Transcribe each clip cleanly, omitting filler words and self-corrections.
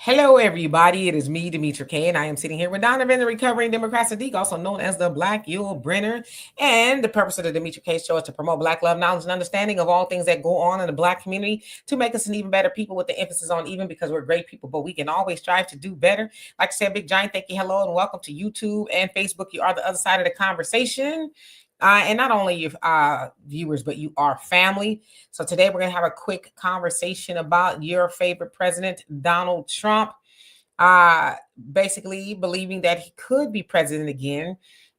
Hello, everybody. It is me, Demetra K, and I am sitting here with Donovan, the recovering Democrat Saadiq, also known as the Black Yule Brenner. And the purpose of the Demetra K show is to promote Black love, knowledge, and understanding of all things that go on in the Black community to make us an even better people, with the emphasis on even, because we're great people, but we can always strive to do better. Like I said, big giant thank you, hello, and welcome to YouTube and Facebook. You are the other side of the conversation. And not only you viewers, but you are family. So today we're going to have a quick conversation about your favorite president, Donald Trump, basically believing that he could be president again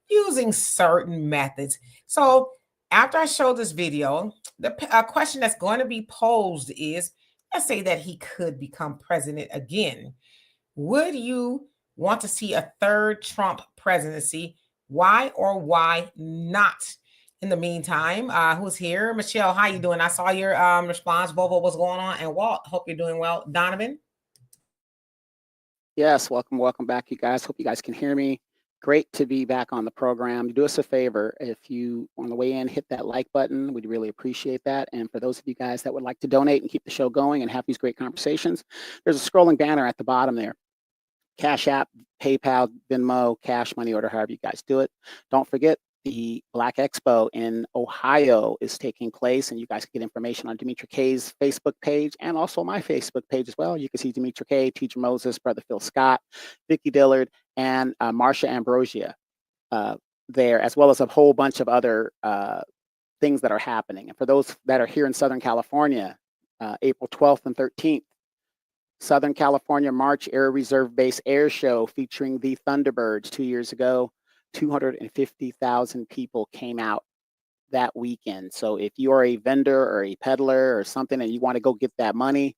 using certain methods. So after I show this video, the question that's going to be posed is, let's say that he could become president again. Would you want to see a third Trump presidency? Why or why not? In the meantime, who's here? Michelle, how you doing? I saw your response. Bobo, what's going on? And Walt, hope you're doing well. Donovan? Yes, welcome back, you guys. Hope you guys can hear me. Great to be back on the program. Do us a favor, if you, on the way in, hit that like button. We'd really appreciate that. And for those of you guys that would like to donate and keep the show going and have these great conversations, there's a scrolling banner at the bottom there. Cash App, PayPal, Venmo, Cash Money Order, however you guys do it. Don't forget, the Black Expo in Ohio is taking place, and you guys can get information on Demetra K's Facebook page and also my Facebook page as well. You can see Demetra K, Teacher Moses, Brother Phil Scott, Vicki Dillard, and Marsha Ambrosia there, as well as a whole bunch of other things that are happening. And for those that are here in Southern California, April 12th and 13th, Southern California March Air Reserve Base Air Show featuring the Thunderbirds 2 years ago. 250,000 people came out that weekend. So if you are a vendor or a peddler or something and you want to go get that money,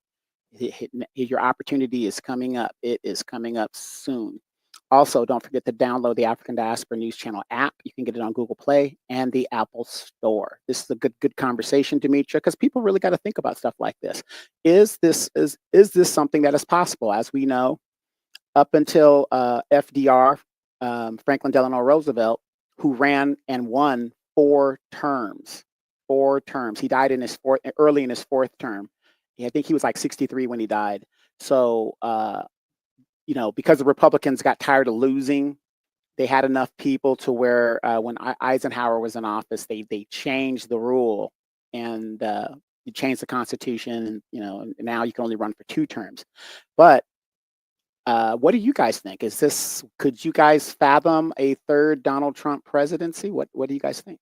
your opportunity is coming up. It is coming up soon. Also, don't forget to download the African Diaspora News Channel app. You can get it on Google Play and the Apple Store. This is a good conversation, Demetra, because people really got to think about stuff like this. Is this something that is possible? As we know, up until FDR, Franklin Delano Roosevelt, who ran and won 4 terms. 4 terms. He died early in his 4th term. I think he was like 63 when he died. So, because the Republicans got tired of losing, they had enough people to where when Eisenhower was in office, they changed the rule and you changed the Constitution, and now you can only run for 2 terms. But what do you guys think? Could you guys fathom a third Donald Trump presidency? What do you guys think?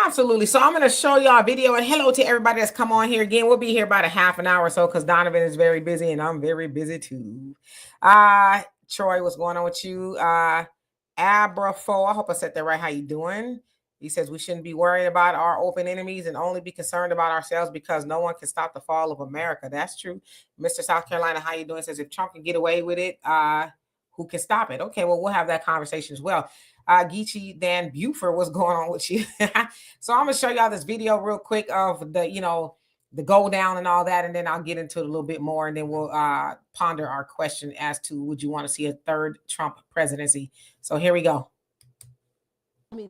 Absolutely. So I'm going to show y'all a video, and hello to everybody that's come on here again. We'll be here about a half an hour or so because Donovan is very busy and I'm very busy too. Troy, what's going on with you? Abrafo, I hope I said that right. How you doing? He says we shouldn't be worried about our open enemies and only be concerned about ourselves because no one can stop the fall of America. That's true. Mr. South Carolina, how you doing? Says if Trump can get away with it, who can stop it? Okay, well, we'll have that conversation as well. Geechee Dan Buford, what's going on with you? So I'm gonna show y'all this video real quick of the go down and all that, and then I'll get into it a little bit more, and then we'll ponder our question as to would you want to see a third Trump presidency. So here we go.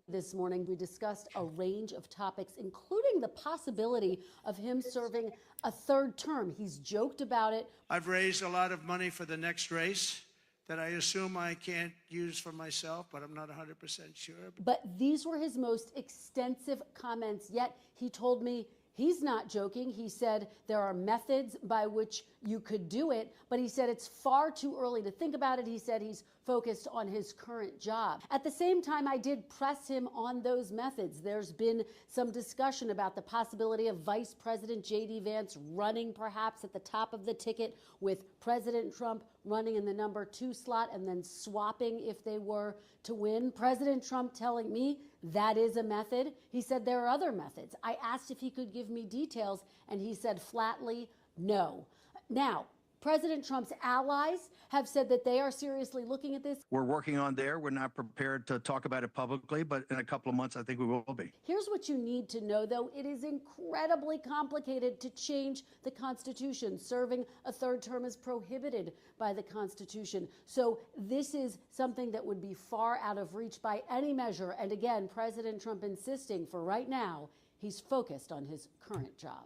This morning, we discussed a range of topics, including the possibility of him serving a 3rd term. He's joked about it. I've raised a lot of money for the next race that I assume I can't use for myself, but I'm not 100% sure. But these were his most extensive comments yet. He told me he's not joking. He said there are methods by which you could do it, but he said it's far too early to think about it. He said he's focused on his current job. At the same time, I did press him on those methods. There's been some discussion about the possibility of Vice President J.D. Vance running perhaps at the top of the ticket with President Trump running in the number 2 slot and then swapping if they were to win. President Trump telling me that is a method. He said there are other methods. I asked if he could give me details, and he said flatly no. Now, President Trump's allies have said that they are seriously looking at this. We're working on there. We're not prepared to talk about it publicly, but in a couple of months, I think we will be. Here's what you need to know, though. It is incredibly complicated to change the Constitution. Serving a 3rd term is prohibited by the Constitution. So this is something that would be far out of reach by any measure. And again, President Trump insisting for right now, he's focused on his current job.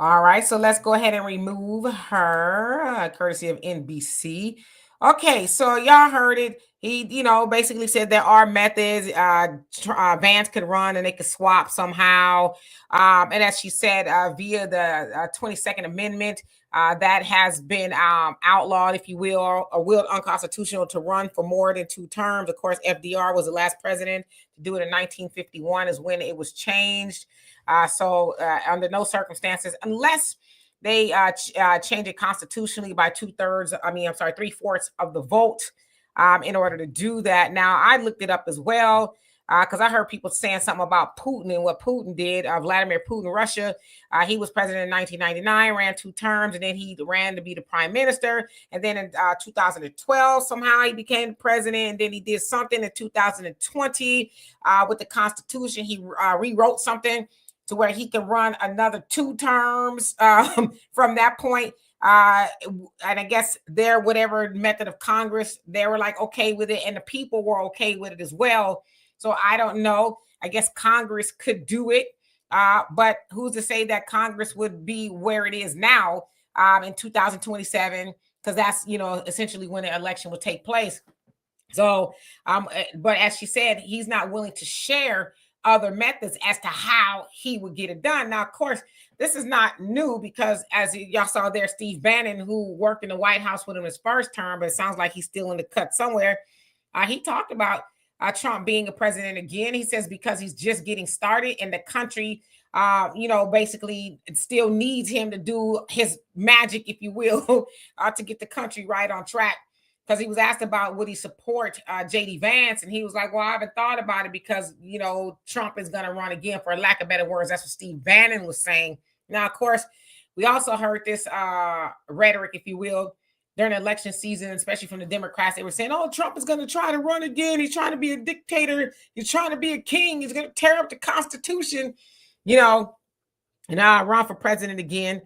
All right, so let's go ahead and remove her, courtesy of NBC. Okay, so y'all heard it. He, basically said there are methods. Vance could run and they could swap somehow. And as she said, via the 22nd Amendment, that has been outlawed, if you will, or willed unconstitutional to run for more than 2 terms. Of course, FDR was the last president to do it in 1951 is when it was changed. So under no circumstances, unless they change it constitutionally by 3/4 of the vote in order to do that. Now, I looked it up as well because I heard people saying something about Putin and what Putin did. Vladimir Putin, Russia, he was president in 1999, ran 2 terms, and then he ran to be the prime minister. And then in 2012, somehow he became president, and then he did something in 2020 with the Constitution. He rewrote something to where he can run another 2 terms from that point. And I guess their whatever method of Congress, they were like okay with it, and the people were okay with it as well. So I don't know. I guess Congress could do it, but who's to say that Congress would be where it is now in 2027? Because that's essentially when the election would take place. So, but as she said, he's not willing to share other methods as to how he would get it done. Now, of course, this is not new because as y'all saw there, Steve Bannon, who worked in the White House with him his first term, but it sounds like he's still in the cut somewhere. He talked about Trump being a president again. He says because he's just getting started and the country, basically it still needs him to do his magic, if you will, to get the country right on track. Because he was asked about would he support J.D. Vance, and he was like, well, I haven't thought about it because, Trump is going to run again, for lack of better words. That's what Steve Bannon was saying. Now, of course, we also heard this rhetoric, if you will, during the election season, especially from the Democrats. They were saying, oh, Trump is going to try to run again. He's trying to be a dictator. He's trying to be a king. He's going to tear up the Constitution, and run for president again.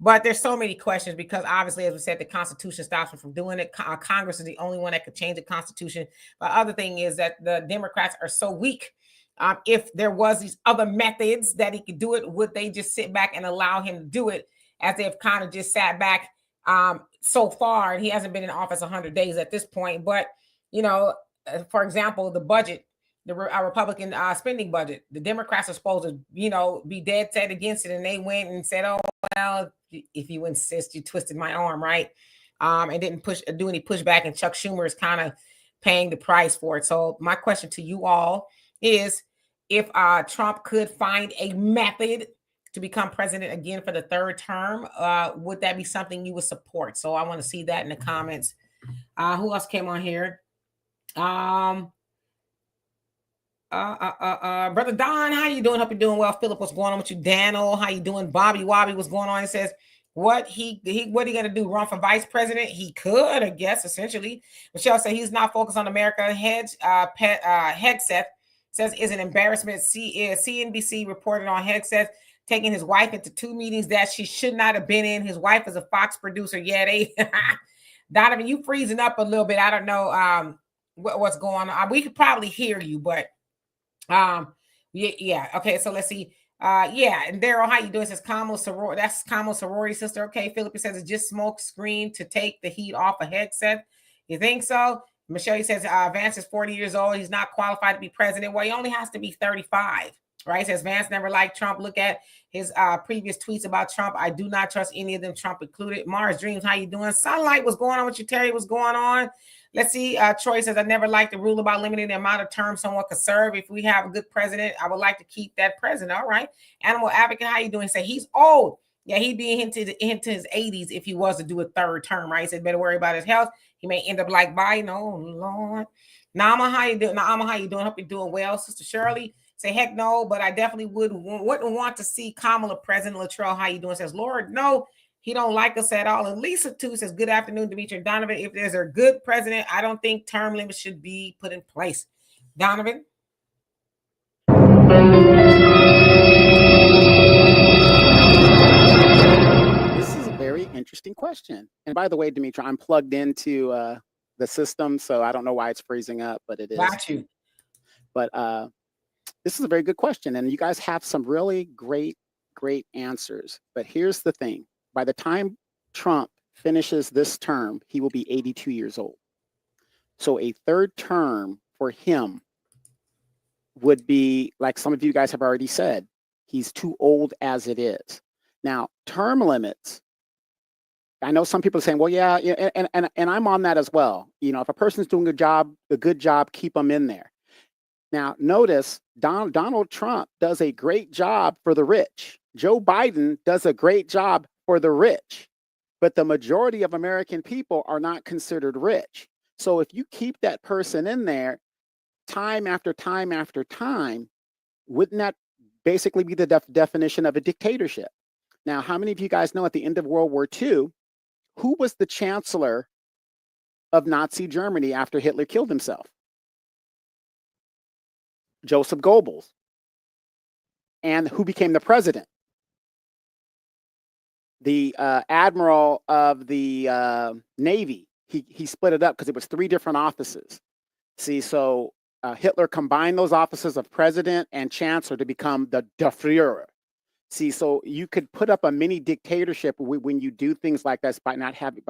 But there's so many questions because obviously, as we said, the Constitution stops him from doing it. Congress is the only one that could change the Constitution. But the other thing is that the Democrats are so weak. If there was these other methods that he could do it, would they just sit back and allow him to do it, as they've kind of just sat back so far? And he hasn't been in office 100 days at this point. But, for example, the budget, our Republican spending budget, the Democrats are supposed to, be dead set against it. And they went and said, oh, well, if you insist, you twisted my arm, right? And didn't do any pushback. And Chuck Schumer is kind of paying the price for it. So my question to you all is, if Trump could find a method to become president again for the 3rd term, would that be something you would support? So I want to see that in the comments. Who else came on here? Brother Don, how you doing? Hope you're doing well. Philip, what's going on with you? Daniel, how you doing? Bobby Wobby, what's going on? It says, what he gonna do? Run for vice president? He could, I guess, essentially. Michelle said he's not focused on America. Hegseth says is an embarrassment. CNBC reported on Hegseth taking his wife into 2 meetings that she should not have been in. His wife is a Fox producer. Yeah, they Donovan, you freezing up a little bit. I don't know what's going on. We could probably hear you, but yeah. Okay, so let's see. And Daryl, how you doing? It says Kamala sorority. That's Kamala sorority sister. Okay, Philip says it's just smoke screen to take the heat off a headset. You think so? Michelle says Vance is 40 years old. He's not qualified to be president. Well, he only has to be 35, right? Says Vance never liked Trump. Look at his previous tweets about Trump. I do not trust any of them, Trump included. Mars Dreams, how you doing? Sunlight, what's going on with you? Terry, what's going on? Let's see. Troy says, I never liked the rule about limiting the amount of terms someone could serve. If we have a good president, I would like to keep that president. All right. Animal Advocate, how you doing? Say he's old. Yeah, he'd be into his 80s if he was to do a 3rd term, right? He said, better worry about his health. He may end up like Biden. Oh, Lord. Nama, how you doing? Nama, how you doing? Hope you're doing well. Sister Shirley, say, heck no, but I definitely wouldn't want to see Kamala president. Latrell, how you doing? Says, Lord, no. He don't like us at all. And Lisa, too, says, good afternoon, Dimitri and Donovan. If there's a good president, I don't think term limits should be put in place. Donovan? This is a very interesting question. And by the way, Dimitri, I'm plugged into the system, so I don't know why it's freezing up, but it is. Got you. But this is a very good question. And you guys have some really great great answers. But here's the thing. By the time Trump finishes this term, he will be 82 years old. So a third term for him would be, like some of you guys have already said, he's too old as it is. Now, term limits, I know some people are saying, well, yeah, and I'm on that as well. You know, if a person's doing a good job, keep them in there. Now, notice Donald Trump does a great job for the rich. Joe Biden does a great job for the rich, but the majority of American people are not considered rich. So if you keep that person in there time after time after time, wouldn't that basically be the definition of a dictatorship? Now, how many of you guys know at the end of World War II, who was the chancellor of Nazi Germany after Hitler killed himself? Joseph Goebbels. And who became the president? The admiral of the Navy. He split it up because it was 3 different offices. See, so Hitler combined those offices of president and chancellor to become the Der Führer. See, so you could put up a mini dictatorship when you do things like this by not having,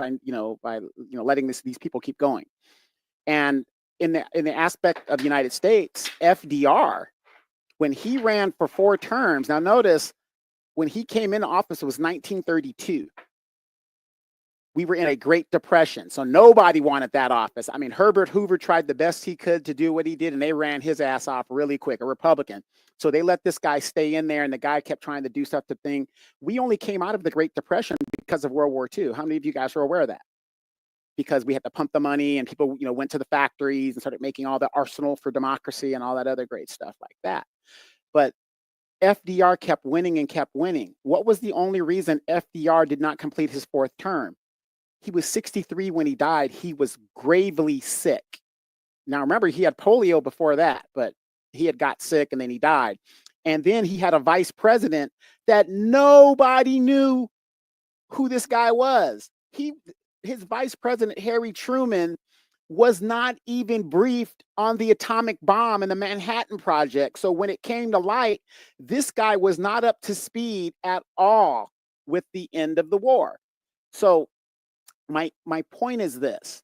by letting these people keep going. And in the aspect of the United States, FDR, when he ran for 4 terms, now notice when he came into office, it was 1932. We were in a Great Depression, so nobody wanted that office. I mean, Herbert Hoover tried the best he could to do what he did, and they ran his ass off really quick, a Republican. So they let this guy stay in there, and the guy kept trying to do stuff to thing. We only came out of the Great Depression because of World War II. How many of you guys are aware of that? Because we had to pump the money, and people, went to the factories and started making all the arsenal for democracy and all that other great stuff like that. But FDR kept winning and kept winning. What was the only reason FDR did not complete his 4th term? He was 63 when he died. He was gravely sick. Now, remember, he had polio before that, but he had got sick and then he died. And then he had a vice president that nobody knew who this guy was. His vice president, Harry Truman, was not even briefed on the atomic bomb and the Manhattan Project. So when it came to light, this guy was not up to speed at all with the end of the war. So my point is this.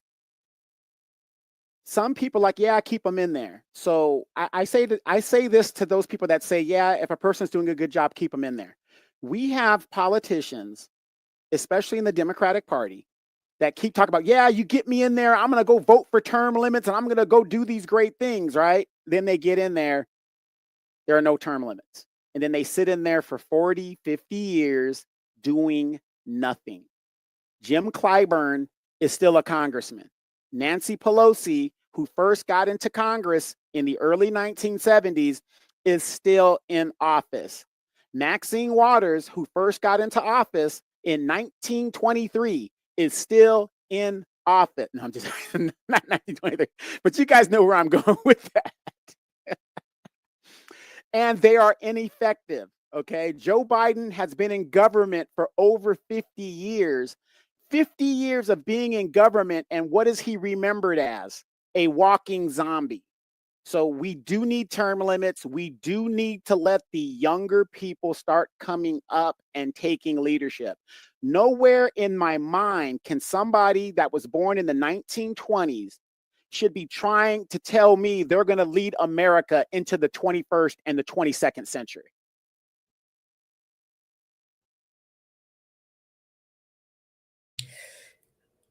Some people like, yeah, keep them in there. So I say this to those people that say, yeah, if a person's doing a good job, keep them in there. We have politicians, especially in the Democratic Party, that keep talking about, yeah, you get me in there, I'm going to go vote for term limits and I'm going to go do these great things, right? Then they get in there, there are no term limits. And then they sit in there for 40, 50 years doing nothing. Jim Clyburn is still a congressman. Nancy Pelosi, who first got into Congress in the early 1970s, is still in office. Maxine Waters, who first got into office in 1923, is still in office. No, I'm just not 1923, but you guys know where I'm going with that. And they are ineffective. Okay. Joe Biden has been in government for over 50 years. 50 years of being in government, and what is he remembered as? A walking zombie. So we do need term limits. We do need to let the younger people start coming up and taking leadership. Nowhere in my mind can somebody that was born in the 1920s should be trying to tell me they're going to lead America into the 21st and the 22nd century.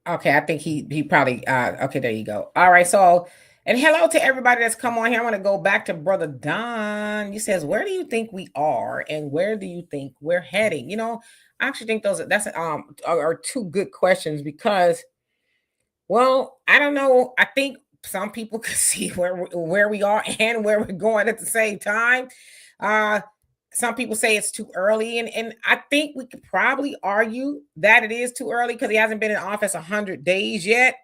Okay, I think he probably okay, there you go. All right, so and hello to everybody that's come on here. I want to go back to Brother Don. He says, where do you think we are and where do you think we're heading? I actually think that's are 2 good questions because, well, I don't know. I think some people can see where we are and where we're going at the same time. Some people say it's too early, and I think we could probably argue that it is too early because he hasn't been in office 100 days yet.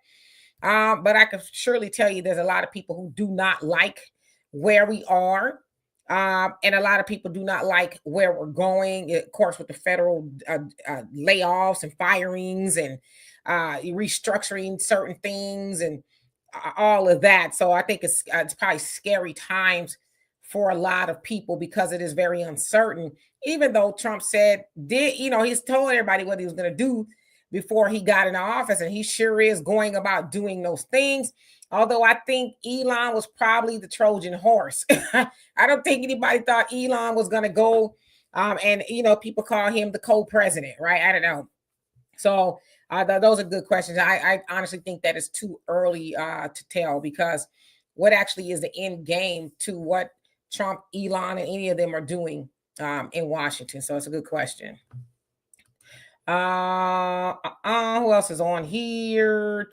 But I can surely tell you there's a lot of people who do not like where we are. And a lot of people do not like where we're going, of course, with the federal layoffs and firings and restructuring certain things and all of that. So I think it's probably scary times for a lot of people because it is very uncertain. Even though Trump said, he's told everybody what he was going to do before he got in office, and he sure is going about doing those things. Although I think Elon was probably the Trojan horse. I don't think anybody thought Elon was going to go. And people call him the co-president, right? I don't know. So those are good questions. I honestly think that it's too early to tell, because what actually is the end game to what Trump, Elon, and any of them are doing in Washington? So it's a good question. Who else is on here?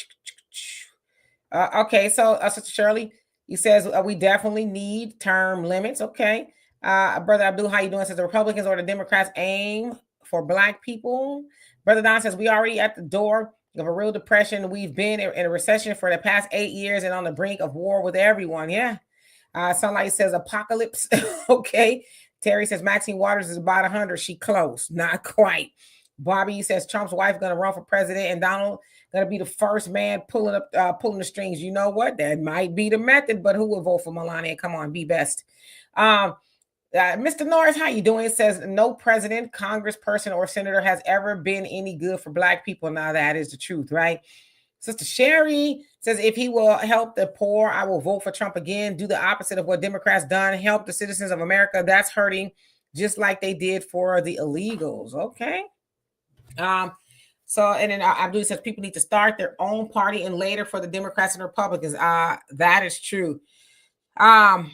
Okay, so Sister Shirley, he says we definitely need term limits. Okay. Brother Abdul, how you doing? Says the Republicans or the Democrats aim for Black people. Brother Don says we already at the door of a real depression. We've been in a recession for the past 8 years and on the brink of war with everyone. Yeah. Sunlight says apocalypse. Okay. Terry says Maxine Waters is about 100. She close. Not quite. Bobby says Trump's wife going to run for president, and Donald going to be the first man pulling the strings. You know what? That might be the method, but who will vote for Melania? Come on, be best. Mr. Norris, how you doing? It says no president, congressperson, or senator has ever been any good for Black people. Now that is the truth, right? Sister Sherry says if he will help the poor, I will vote for Trump again. Do the opposite of what Democrats done. Help the citizens of America. That's hurting, just like they did for the illegals. Okay. So, and then Abdul says people need to start their own party and later for the Democrats and Republicans. That is true. Donovan?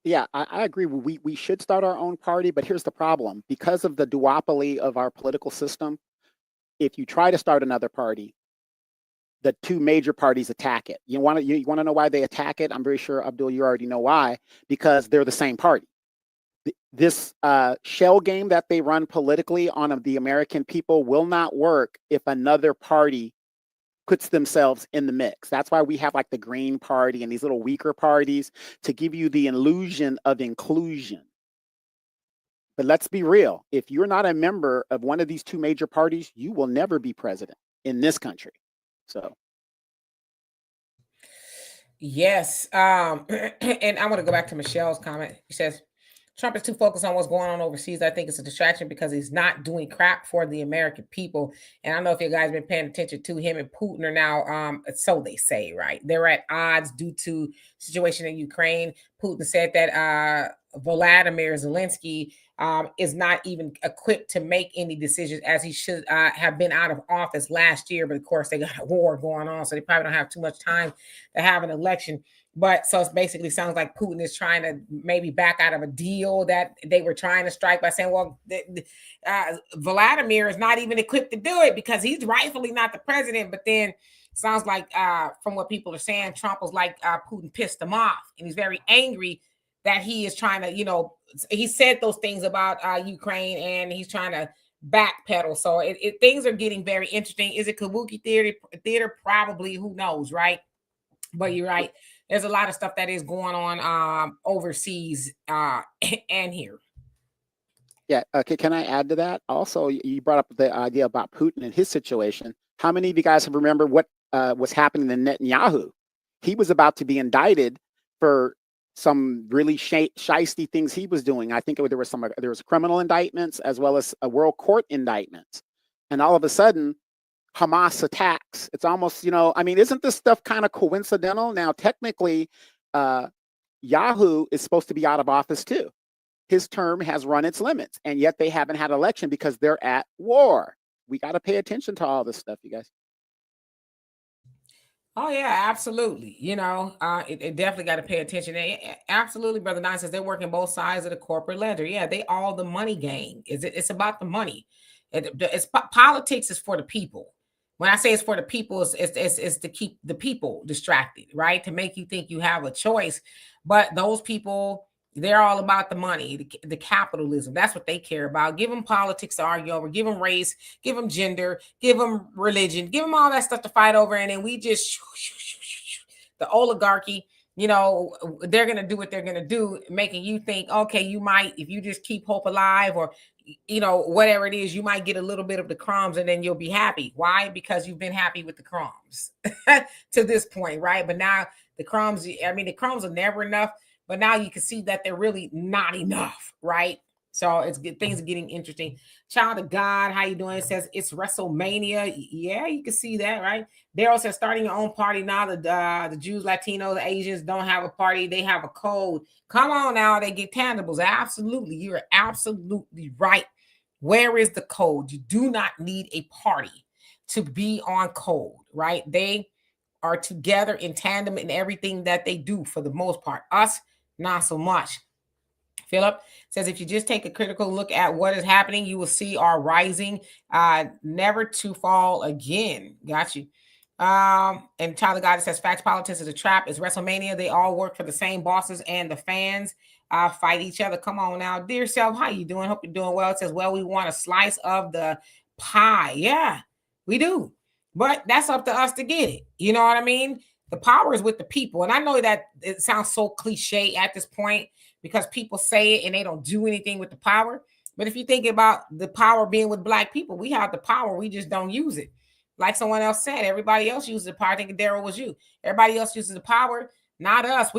Yeah, I agree. We should start our own party, but here's the problem. Because of the duopoly of our political system, if you try to start another party, the two major parties attack it. You want to know why they attack it? I'm very sure, Abdul, you already know why. Because they're the same party. This shell game that they run politically on the American people will not work if another party puts themselves in the mix. That's why we have like the Green Party and these little weaker parties to give you the illusion of inclusion. But let's be real. If you're not a member of one of these two major parties, you will never be president in this country. So. Yes. And I want to go back to Michelle's comment. She says, Trump is too focused on what's going on overseas. I think it's a distraction because he's not doing crap for the American people. And I don't know if you guys have been paying attention to him and Putin are now, so they say, right? They're at odds due to situation in Ukraine. Putin said that Vladimir Zelensky is not even equipped to make any decisions, as he should have been out of office last year. But of course, they got a war going on, so they probably don't have too much time to have an election. But so it basically sounds like Putin is trying to maybe back out of a deal that they were trying to strike by saying, well, Vladimir is not even equipped to do it because he's rightfully not the president. But then sounds like from what people are saying, Trump was like Putin pissed him off, and he's very angry that he is trying to, he said those things about Ukraine, and he's trying to backpedal. So things are getting very interesting. Is it kabuki theater? Probably. Who knows, right? But you're right. There's a lot of stuff that is going on overseas and here. Yeah. Okay. Can I add to that? Also, you brought up the idea about Putin and his situation. How many of you guys have remembered what was happening to Netanyahu? He was about to be indicted for some really shisty things he was doing. I think there was criminal indictments as well as a world court indictments. And all of a sudden, Hamas attacks. It's almost, isn't this stuff kind of coincidental? Now, technically, Yahoo is supposed to be out of office too. His term has run its limits, and yet they haven't had an election because they're at war. We got to pay attention to all this stuff, you guys. Oh yeah, absolutely. It definitely got to pay attention. Absolutely, Brother Don says they're working both sides of the corporate ledger. Yeah, they all the money game. It's about the money. It's politics is for the people. When I say it's for the people, it's to keep the people distracted, right? To make you think you have a choice. But those people, they're all about the money, the capitalism. That's what they care about. Give them politics to argue over, give them race, give them gender, give them religion, give them all that stuff to fight over. And then we just, the oligarchy, they're going to do what they're going to do, making you think, okay, you might, if you just keep hope alive or, whatever it is, you might get a little bit of the crumbs and then you'll be happy. Why? Because you've been happy with the crumbs to this point, right? But now The crumbs, I mean, the crumbs are never enough, but now you can see that they're really not enough, right? So it's good. Things are getting interesting. Child of God, how you doing? It says it's WrestleMania. Yeah, you can see that, right? Daryl says starting your own party now. The Jews, Latinos, the Asians don't have a party. They have a code. Come on now, they get tangibles. Absolutely, you're absolutely right. Where is the code? You do not need a party to be on code, right? They are together in tandem in everything that they do for the most part. Us, not so much. Philip says, if you just take a critical look at what is happening, you will see our rising, never to fall again. Got you. And Child of God says, facts politics is a trap. It's WrestleMania. They all work for the same bosses, and the fans fight each other. Come on now, dear self, how you doing? Hope you're doing well. It says, well, we want a slice of the pie. Yeah, we do, but that's up to us to get it. You know what I mean? The power is with the people, and I know that it sounds so cliche at this point, because people say it and they don't do anything with the power. But if you think about the power being with Black people, we have the power, we just don't use it. Like someone else said, everybody else uses the power. I think Daryl was you. Everybody else uses the power, not us.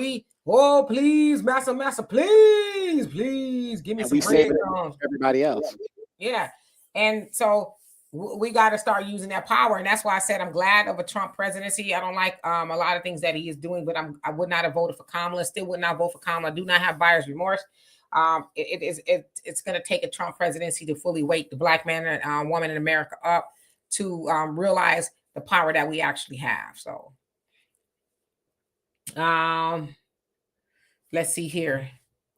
Oh, please, massa, please, give me and some we save it bread. for everybody else. Yeah. And so we got to start using that power. And that's why I said I'm glad of a Trump presidency. I don't like a lot of things that he is doing, but I would not have voted for Kamala. Still would not vote for Kamala. I do not have buyer's remorse. It's going to take a Trump presidency to fully wake the Black man and woman in America up to realize the power that we actually have. So let's see here.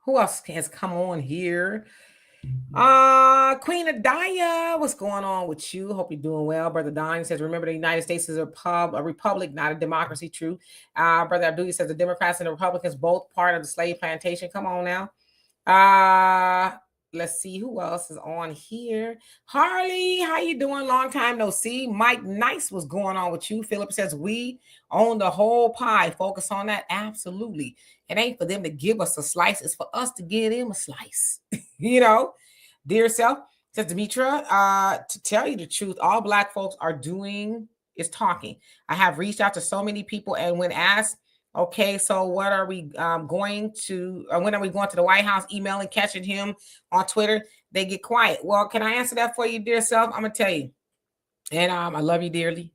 Who else has come on here? Queen Adaya, what's going on with you? Hope you're doing well. Brother Don says, remember the United States is a republic, not a democracy. True. Brother Abdul says the Democrats and the Republicans both part of the slave plantation. Come on now. Let's see who else is on here. Harley, how you doing? Long time no see. Mike Nice, what's going on with you? Philip says we own the whole pie. Focus on that. Absolutely. It ain't for them to give us a slice. It's for us to give them a slice. You know, dear self, says Demetra, to tell you the truth, all Black folks are doing is talking. I have reached out to so many people, and when asked, okay, so what are we going to, when are we going to the White House, emailing, catching him on Twitter, they get quiet. Well, can I answer that for you, dear self? I'm going to tell you. And I love you dearly.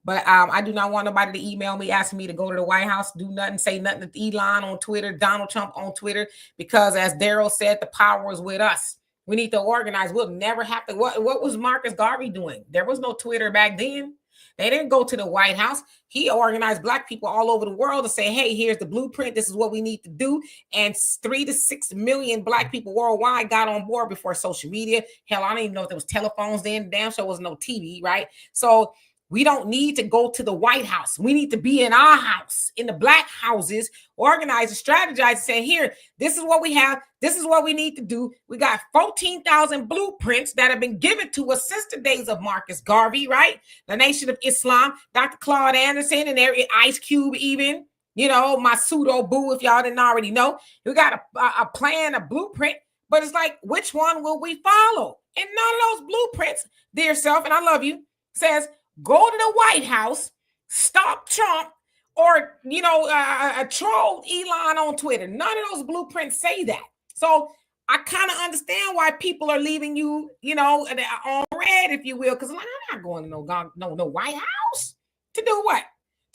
But I do not want nobody to email me asking me to go to the White House, do nothing, say nothing to Elon on Twitter, Donald Trump on Twitter, because as Daryl said, the power is with us. We need to organize. We'll never have to. What was Marcus Garvey doing? There was no Twitter back then. They didn't go to the White House. He organized Black people all over the world to say, hey, here's the blueprint. This is what we need to do. And 3 to 6 million Black people worldwide got on board before social media. Hell, I don't even know if there was telephones then. Damn sure was no TV, right? So we don't need to go to the White House. We need to be in our house, in the Black houses, organize and strategize, saying, here, this is what we have. This is what we need to do. We got 14,000 blueprints that have been given to us since the days of Marcus Garvey, right? The Nation of Islam, Dr. Claude Anderson, and Ice Cube even, you know, my pseudo boo, if y'all didn't already know. We got a plan, a blueprint, but it's like, which one will we follow? And none of those blueprints, dear self, and I love you, says, go to the White House, stop Trump, or, you know, troll Elon on Twitter. None of those blueprints say that. So I kind of understand why people are leaving you, you know, on red, if you will, because I'm not going to no White House to do what?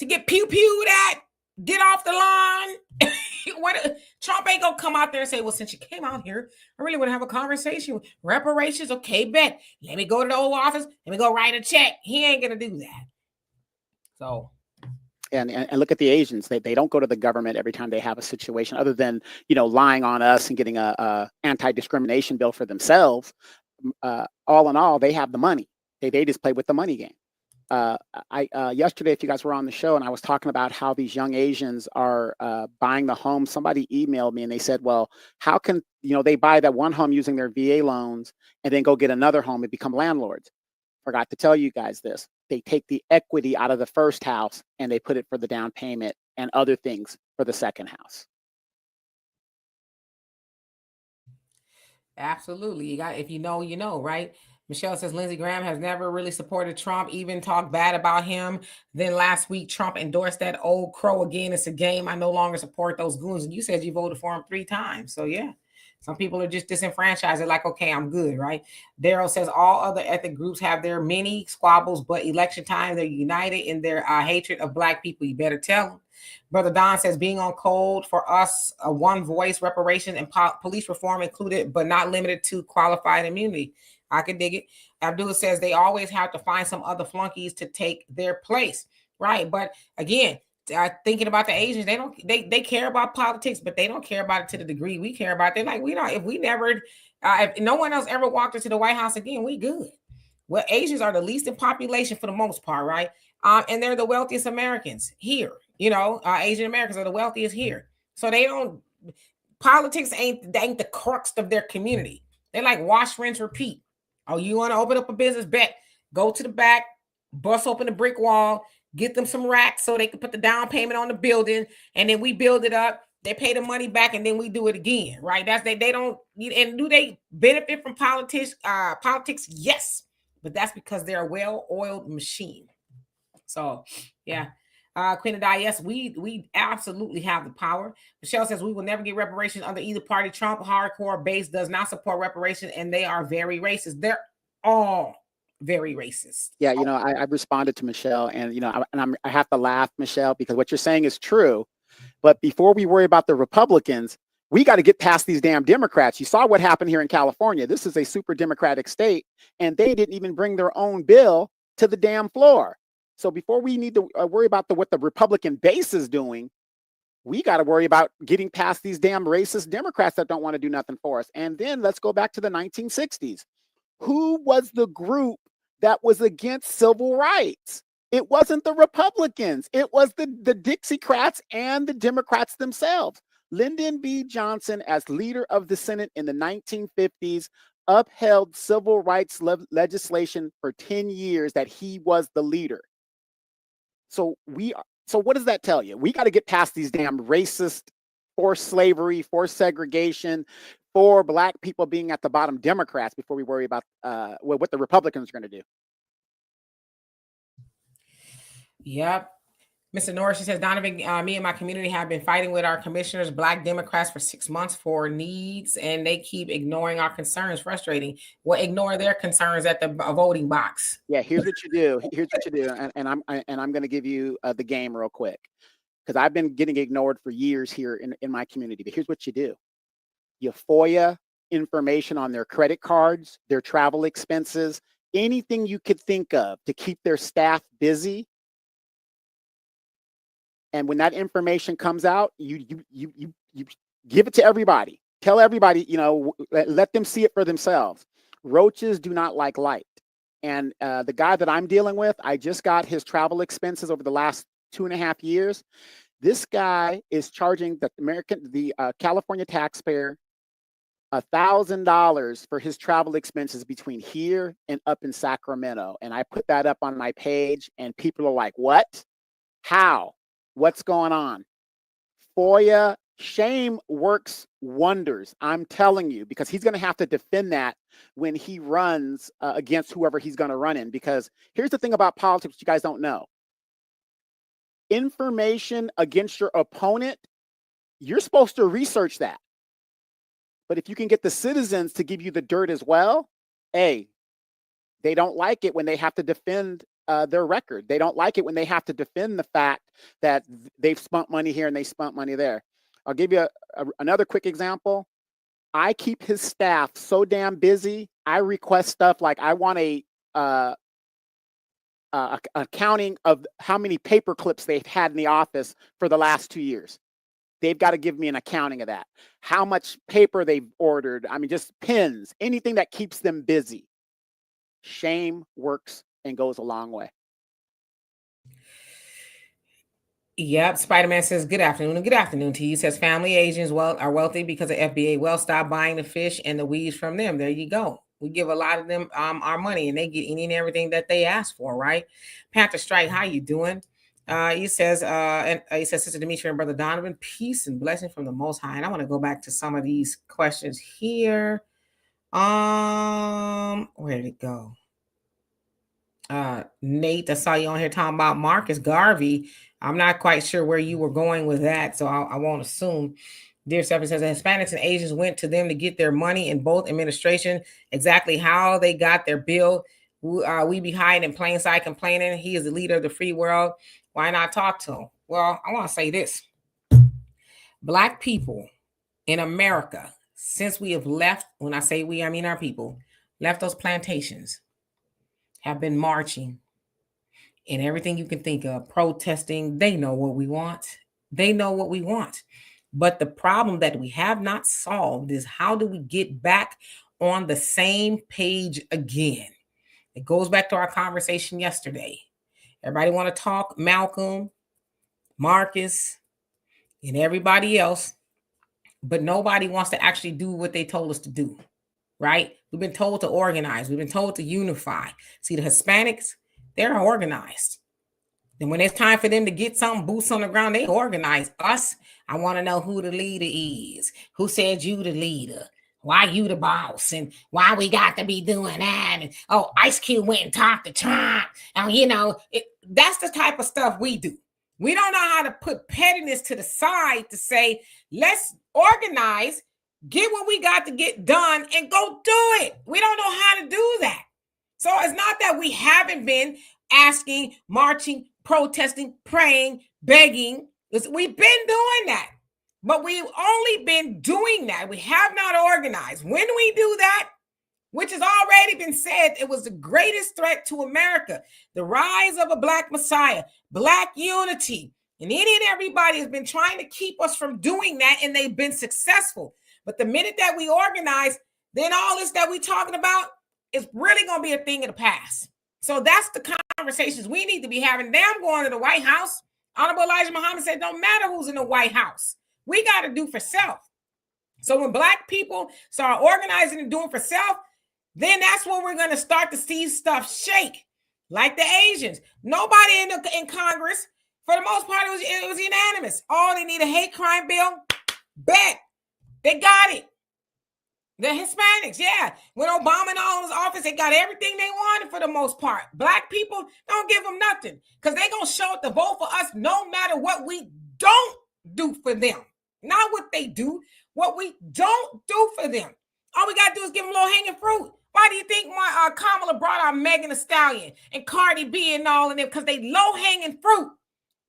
To get pew-pewed at, get off the line. Trump ain't gonna come out there and say, well, since you came out here, I really want to have a conversation with reparations. Okay, bet. Let me go to the old office. Let me go write a check. He ain't gonna do that. So. And look at the Asians. They don't go to the government every time they have a situation, other than, you know, lying on us and getting a anti-discrimination bill for themselves. All in all, they have the money. They just play with the money game. Yesterday, if you guys were on the show, and I was talking about how these young Asians are buying the home, somebody emailed me and they said, well, how can, you know, they buy that one home using their VA loans and then go get another home and become landlords? Forgot to tell you guys this. They take the equity out of the first house and they put it for the down payment and other things for the second house. Absolutely. You got, if you know, you know, right? Michelle says Lindsey Graham has never really supported Trump, even talked bad about him. Then last week, Trump endorsed that old crow again. It's a game. I no longer support those goons. And you said you voted for him 3 times. So yeah, some people are just disenfranchised. They're like, okay, I'm good, right? Daryl says all other ethnic groups have their many squabbles, but election time, they're united in their hatred of black people. You better tell them. Brother Don says being on code for us, a one voice reparation and police reform included, but not limited to qualified immunity. I can dig it. Abdullah says they always have to find some other flunkies to take their place, right? But again, thinking about the Asians, they care about politics, but they don't care about it to the degree we care about it. They're like, we don't. If we never, if no one else ever walked into the White House again, we good. Well, Asians are the least in population for the most part, right? And they're the wealthiest Americans here. You know, Asian Americans are the wealthiest here, so they don't. Politics ain't the crux of their community. They like wash, rinse, repeat. Oh, you want to open up a business? Bet. Go to the back, bust open the brick wall, get them some racks so they can put the down payment on the building, and then we build it up. They pay the money back, and then we do it again, right? That's they don't. And do they benefit from politics? Politics, yes, but that's because they're a well-oiled machine. So, yeah. Queen and I, yes, we absolutely have the power. Michelle says we will never get reparations under either party. Trump hardcore base does not support reparations, and they are very racist. They're all very racist. Yeah, you know, I responded to Michelle, and you know, I have to laugh, Michelle, because what you're saying is true. But before we worry about the Republicans, we got to get past these damn Democrats. You saw what happened here in California. This is a super Democratic state, and they didn't even bring their own bill to the damn floor. So before we need to worry about what the Republican base is doing, we got to worry about getting past these damn racist Democrats that don't want to do nothing for us. And then let's go back to the 1960s. Who was the group that was against civil rights? It wasn't the Republicans. It was the Dixiecrats and the Democrats themselves. Lyndon B. Johnson, as leader of the Senate in the 1950s, upheld civil rights legislation for 10 years that he was the leader. So what does that tell you? We got to get past these damn racist, forced slavery, forced segregation, for black people being at the bottom Democrats before we worry about what the Republicans are going to do. Yep. Mr. Norris, she says, Donovan, me and my community have been fighting with our commissioners, black Democrats, for 6 months for needs, and they keep ignoring our concerns. Frustrating. Well, ignore their concerns at the voting box. Yeah, here's what you do. Here's what you do, and I'm going to give you the game real quick, because I've been getting ignored for years here in my community. But here's what you do: you FOIA information on their credit cards, their travel expenses, anything you could think of to keep their staff busy. And when that information comes out, you give it to everybody. Tell everybody, you know, let them see it for themselves. Roaches do not like light. And the guy that I'm dealing with, I just got his travel expenses over the last 2.5 years. This guy is charging the California taxpayer $1,000 for his travel expenses between here and up in Sacramento. And I put that up on my page, and people are like, what? How? What's going on? FOIA, shame works wonders. I'm telling you, because he's going to have to defend that when he runs against whoever he's going to run in. Because here's the thing about politics you guys don't know. Information against your opponent, you're supposed to research that. But if you can get the citizens to give you the dirt as well, hey, they don't like it when they have to defend their record. They don't like it when they have to defend the fact that they've spent money here and they spent money there. I'll give you another quick example. I keep his staff so damn busy. I request stuff like I want a accounting of how many paper clips they've had in the office for the last 2 years. They've got to give me an accounting of that. How much paper they've ordered. I mean, just pens, anything that keeps them busy. Shame works and goes a long way. Yep. Spider-Man says, good afternoon, and good afternoon to you. Says family Asians are wealthy because of FBA. Well, stop buying the fish and the weeds from them. There you go. We give a lot of them our money, and they get any and everything that they ask for, right? Panther Strike, how you doing? He says, Sister Demetria and Brother Donovan, peace and blessing from the Most High. And I want to go back to some of these questions here. Where Where did it go? Nate, I saw you on here talking about Marcus Garvey. I'm not quite sure where you were going with that, so I won't assume. Dear Stephanie says the Hispanics and Asians went to them to get their money in both administration. Exactly how they got their bill. We be hiding in plain sight complaining. He is the leader of the free world. Why not talk to him? Well, I want to say this. Black people in America, since we have left, when I say we, I mean our people, left those plantations, have been marching and everything you can think of, protesting. They know what we want. They know what we want. But the problem that we have not solved is how do we get back on the same page again? It goes back to our conversation yesterday. Everybody want to talk Malcolm, Marcus, and everybody else, but nobody wants to actually do what they told us to do. Right? We've been told to organize. We've been told to unify. See, the Hispanics, they're organized. And when it's time for them to get some boots on the ground, they organize. Us, I want to know who the leader is. Who said you the leader? Why you the boss? And why we got to be doing that? And, oh, Ice Cube went and talked to Trump. And, you know, that's the type of stuff we do. We don't know how to put pettiness to the side to say, let's organize, get what we got to get done and go do it. We don't know how to do that. So it's not that we haven't been asking, marching, protesting, praying, begging. We've been doing that, but we've only been doing that. We have not organized. When we do that, which has already been said, it was the greatest threat to America, the rise of a Black Messiah, Black unity. And any and everybody has been trying to keep us from doing that, and they've been successful. But the minute that we organize, then all this that we're talking about is really going to be a thing of the past. So that's the conversations we need to be having. Now I'm going to the White House. Honorable Elijah Muhammad said, don't matter who's in the White House. We got to do for self. So when Black people start organizing and doing for self, then that's when we're going to start to see stuff shake. Like the Asians. Nobody in Congress, for the most part, it was unanimous. Oh, they need a hate crime bill. Bet. They got it. The Hispanics, yeah. When Obama and all his office, they got everything they wanted for the most part. Black people, don't give them nothing because they're going to show up to vote for us no matter what we don't do for them. Not what they do, what we don't do for them. All we got to do is give them low-hanging fruit. Why do you think Kamala brought out Megan Thee Stallion and Cardi B and all of them? Because they low-hanging fruit.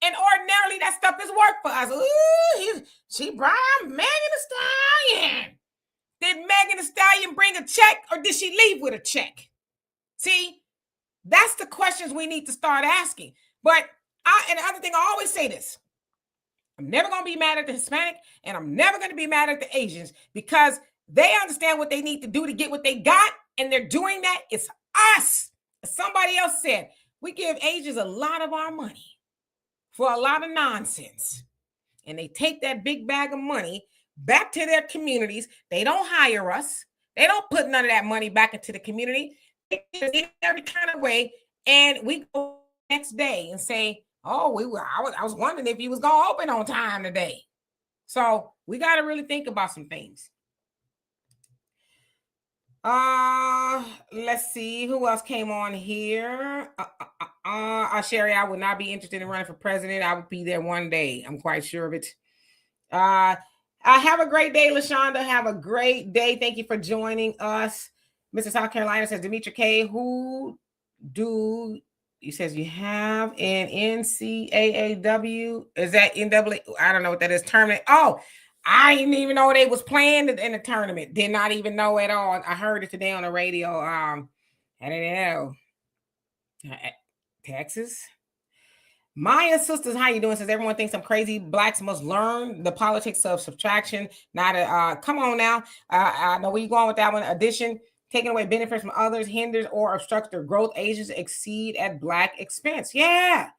And ordinarily, that stuff is work for us. Ooh, she brought out Megan Thee Stallion. Did Megan Thee Stallion bring a check or did she leave with a check? See, that's the questions we need to start asking. But and the other thing, I always say this. I'm never going to be mad at the Hispanic and I'm never going to be mad at the Asians because they understand what they need to do to get what they got and they're doing that. It's us. As somebody else said, we give Asians a lot of our money for a lot of nonsense. And they take that big bag of money back to their communities. They don't hire us. They don't put none of that money back into the community. They get it every kind of way. And we go next day and say, oh, I was wondering if he was going to open on time today. So we got to really think about some things. Let's see who else came on here. Sherry, I would not be interested in running for president. I would be there one day. I'm quite sure of it. Have a great day, LaShonda. Have a great day. Thank you for joining us. Mr. South Carolina says, Demetri K, who do you says you have an NCAAW? Is that NAA? I don't know what that is. Tournament. Oh, I didn't even know they was playing in the tournament. Did not even know at all. I heard it today on the radio. I don't know. Texas. Maya Sisters, how you doing? Says everyone thinks I'm crazy. Blacks must learn the politics of subtraction. Not come on now. I know where you're going with that one. Addition, taking away benefits from others hinders or obstructs their growth. Asians exceed at Black expense. Yeah.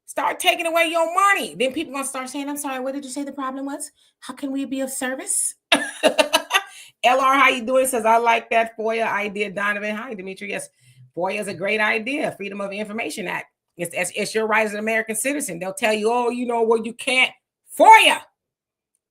Start taking away your money. Then people gonna start saying, I'm sorry, what did you say the problem was? How can we be of service? LR, how you doing? Says, I like that FOIA idea, Donovan. Hi, Dimitri. Yes, FOIA is a great idea. Freedom of Information Act. It's your right as an American citizen. They'll tell you, oh, you know what, you can't. FOIA.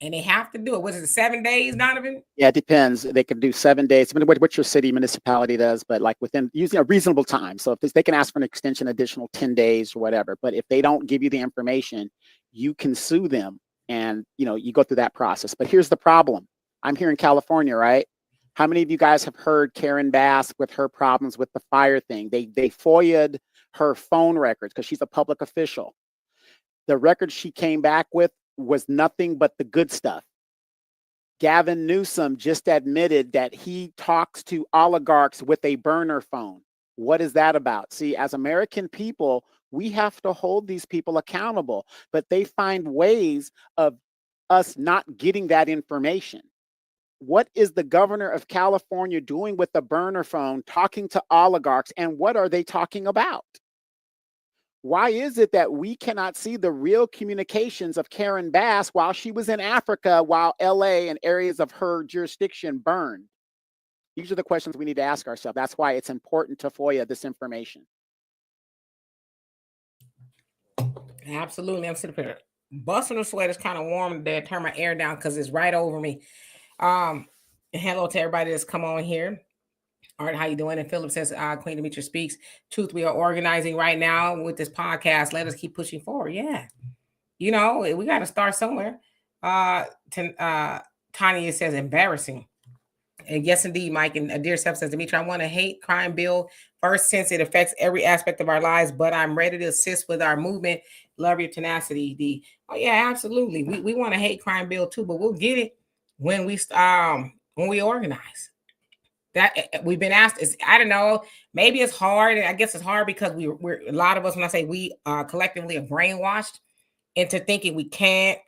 And they have to do it. Was it 7 days, Donovan? Yeah, it depends. They can do 7 days. I mean, what your city municipality does, but like within using a reasonable time. So if they can ask for an extension, additional 10 days or whatever. But if they don't give you the information, you can sue them, and you go through that process. But here's the problem. I'm here in California, right? How many of you guys have heard Karen Bass with her problems with the fire thing? They FOIA'd her phone records because she's a public official. The record she came back with was nothing but the good stuff. Gavin Newsom just admitted that he talks to oligarchs with a burner phone. What is that about? See, as American people, we have to hold these people accountable, but they find ways of us not getting that information. What is the governor of California doing with the burner phone, talking to oligarchs, and what are they talking about? Why is it that we cannot see the real communications of Karen Bass while she was in Africa, while LA and areas of her jurisdiction burned? These are the questions we need to ask ourselves. That's why it's important to FOIA this information. Absolutely. I'm sitting here busting a sweat. It's kind of warm today. I turn my air down because it's right over me. Hello to everybody that's come on here. Art, how you doing? And Philip says, Queen Demetra speaks. Truth, we are organizing right now with this podcast. Let us keep pushing forward. Yeah. We got to start somewhere. Tanya says, embarrassing. And yes, indeed, Mike. And Dear Self says, Demetra, I want a hate crime bill first since it affects every aspect of our lives, but I'm ready to assist with our movement. Love your tenacity, D. Oh, yeah, absolutely. We want a hate crime bill too, but we'll get it when we organize. That we've been asked is, I don't know, maybe it's hard. I guess it's hard because we're a lot of us, when I say we collectively are brainwashed into thinking we can't.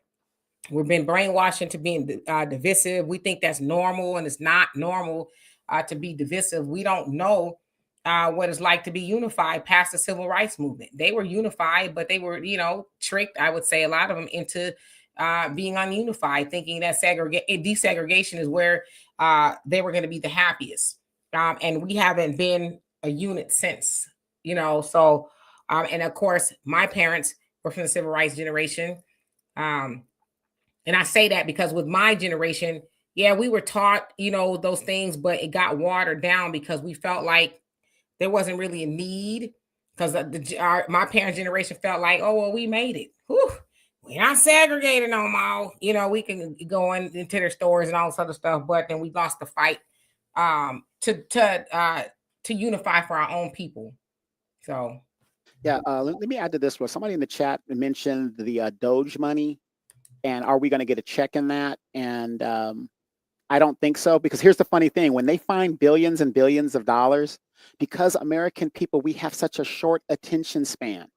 We've been brainwashed into being divisive. We think that's normal, and it's not normal to be divisive. We don't know what it's like to be unified past the civil rights movement. They were unified, but they were, tricked, I would say, a lot of them into being ununified, thinking that desegregation is where they were going to be the happiest. And we haven't been a unit since, so, and of course, my parents were from the civil rights generation. And I say that because with my generation, yeah, we were taught, those things, but it got watered down because we felt like there wasn't really a need, because my parents' generation felt like, oh, well, we made it. Whew. We're not segregated no more. We can go into their stores and all this other stuff, but then we lost the fight to unify for our own people. So, yeah, let me add to this. Well, somebody in the chat mentioned the Doge money, and are we going to get a check in that? And I don't think so, because here's the funny thing: when they find billions and billions of dollars, because American people, we have such a short attention span.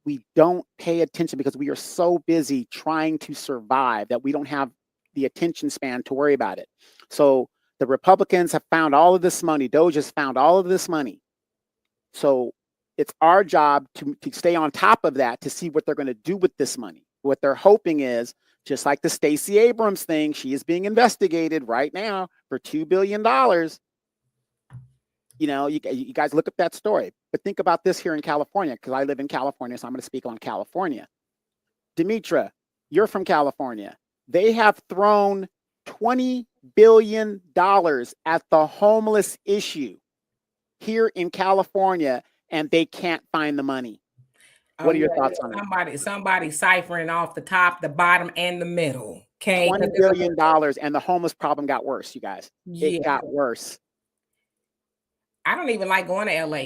We don't pay attention because we are so busy trying to survive that we don't have the attention span to worry about it. So the Republicans have found all of this money. Doge has found all of this money. So it's our job to stay on top of that, to see what they're going to do with this money. What they're hoping is, just like the Stacey Abrams thing, she is being investigated right now for $2 billion. You guys look up that story. But think about this here in California, because I live in California, so I'm going to speak on California. Demetra, you're from California. They have thrown $20 billion at the homeless issue here in California, and they can't find the money. What are your thoughts on it? Somebody ciphering off the top, the bottom, and the middle. Okay, $20 billion, and the homeless problem got worse, you guys. Yeah. It got worse. I don't even like going to LA.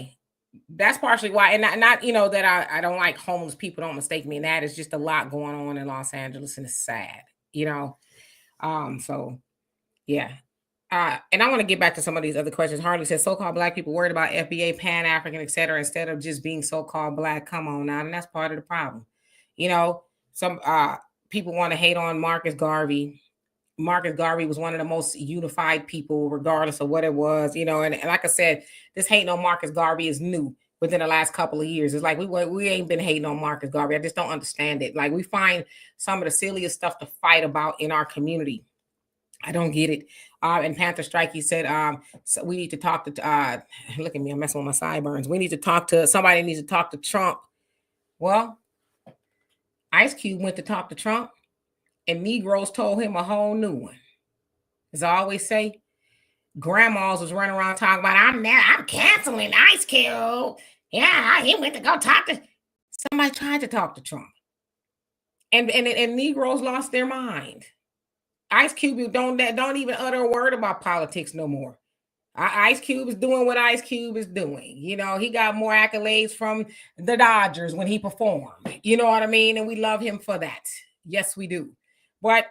That's partially why, and not that I don't like homeless people. Don't mistake me in that. It's just a lot going on in Los Angeles, and it's sad. So yeah. And I want to get back to some of these other questions. Harley says, so-called Black people worried about FBA, Pan-African, etc., instead of just being so-called Black. Come on now. And that's part of the problem. Some people want to hate on Marcus Garvey. Marcus Garvey was one of the most unified people, regardless of what it was, and like I said, this hating on Marcus Garvey is new within the last couple of years. It's like we ain't been hating on Marcus Garvey. I just don't understand it. Like, we find some of the silliest stuff to fight about in our community. I don't get it. And Panther Strike, he said, so we need to talk to, look at me, I'm messing with my sideburns. Somebody needs to talk to Trump. Well, Ice Cube went to talk to Trump. and Negroes told him a whole new one. As I always say, grandmas was running around talking about, I'm canceling Ice Cube. Yeah, he went to go talk to somebody tried to talk to Trump. And Negroes lost their mind. Ice Cube don't even utter a word about politics no more. Ice Cube is doing what Ice Cube is doing. You know, he got more accolades from the Dodgers when he performed. You know what I mean? And we love him for that. Yes, we do. But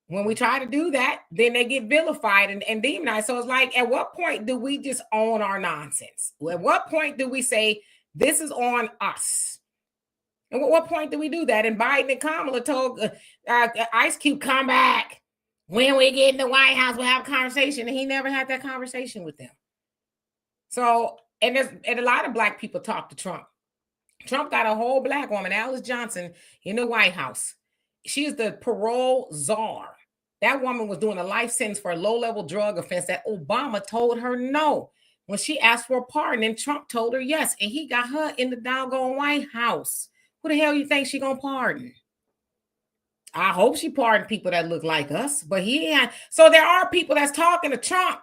when we try to do that, then they get vilified and demonized. So it's like, at what point do we just own our nonsense? At what point do we say, this is on us? And at what point do we do that? And Biden and Kamala told Ice Cube, come back. When we get in the White House, we'll have a conversation. And he never had that conversation with them. So, and a lot of Black people talk to Trump. Trump got a whole Black woman, Alice Johnson, in the White House. She is the parole czar. That woman was doing a life sentence for a low-level drug offense that Obama told her no when she asked for a pardon, and Trump told her yes, and he got her in the doggone White House. Who the hell you think she gonna pardon? I hope she pardoned people that look like us, but so there are people that's talking to Trump,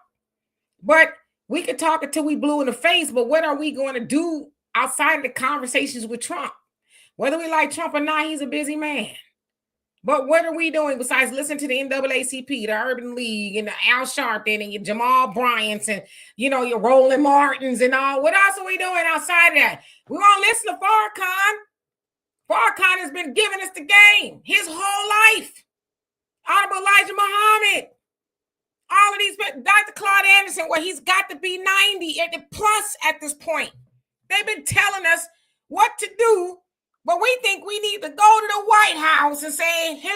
but we could talk until we blue in the face, but what are we going to do outside of the conversations with Trump? Whether we like Trump or not, he's a busy man. But what are we doing besides listening to the NAACP, the Urban League, and the Al Sharpton, and your Jamal Bryants, and your Roland Martins, and all? What else are we doing outside of that? We won't listen to Farrakhan. Farrakhan has been giving us the game his whole life. Honorable Elijah Muhammad, all of these, Dr. Claude Anderson, well, he's got to be 90 at the plus at this point. They've been telling us what to do. But we think we need to go to the White House and say, we're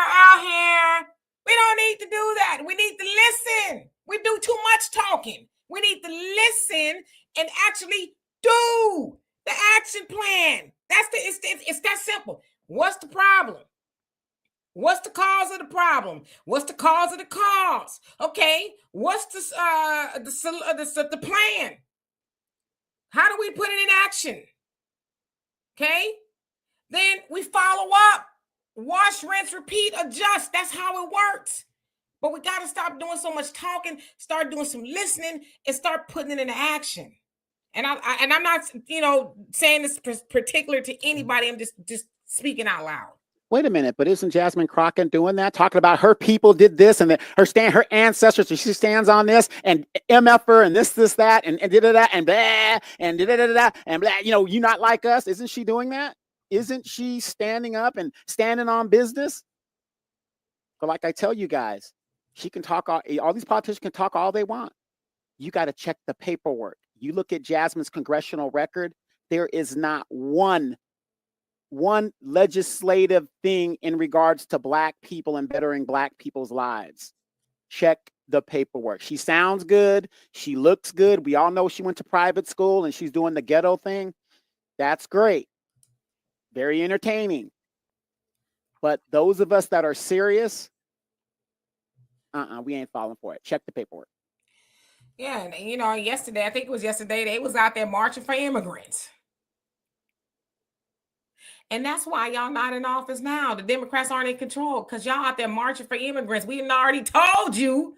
out here. We don't need to do that. We need to listen. We do too much talking. We need to listen and actually do the action plan. It's that simple. What's the problem? What's the cause of the problem? What's the cause of the cause? Okay, what's the plan? How do we put it in action? Okay. Then we follow up. Wash, rinse, repeat, adjust. That's how it works. But we got to stop doing so much talking, start doing some listening, and start putting it into action. And I'm not, saying this particular to anybody. I'm just speaking out loud. Wait a minute, but isn't Jasmine Crockett doing that? Talking about her people did this, and her ancestors, she stands on this, and MFer, and this, that, and da-da-da, and blah, and da-da-da-da, and blah. You not like us. Isn't she doing that? Isn't she standing up and standing on business? But like I tell you guys, she can talk, all these politicians can talk all they want. You got to check the paperwork. You look at Jasmine's congressional record, there is not one legislative thing in regards to Black people and bettering Black people's lives. Check the paperwork. She sounds good. She looks good. We all know she went to private school and she's doing the ghetto thing. That's great. Very entertaining. But those of us that are serious, we ain't falling for it. Check the paperwork. Yeah, and yesterday, I think it was yesterday, they was out there marching for immigrants. And that's why y'all not in office now. The Democrats aren't in control because y'all out there marching for immigrants. We already told you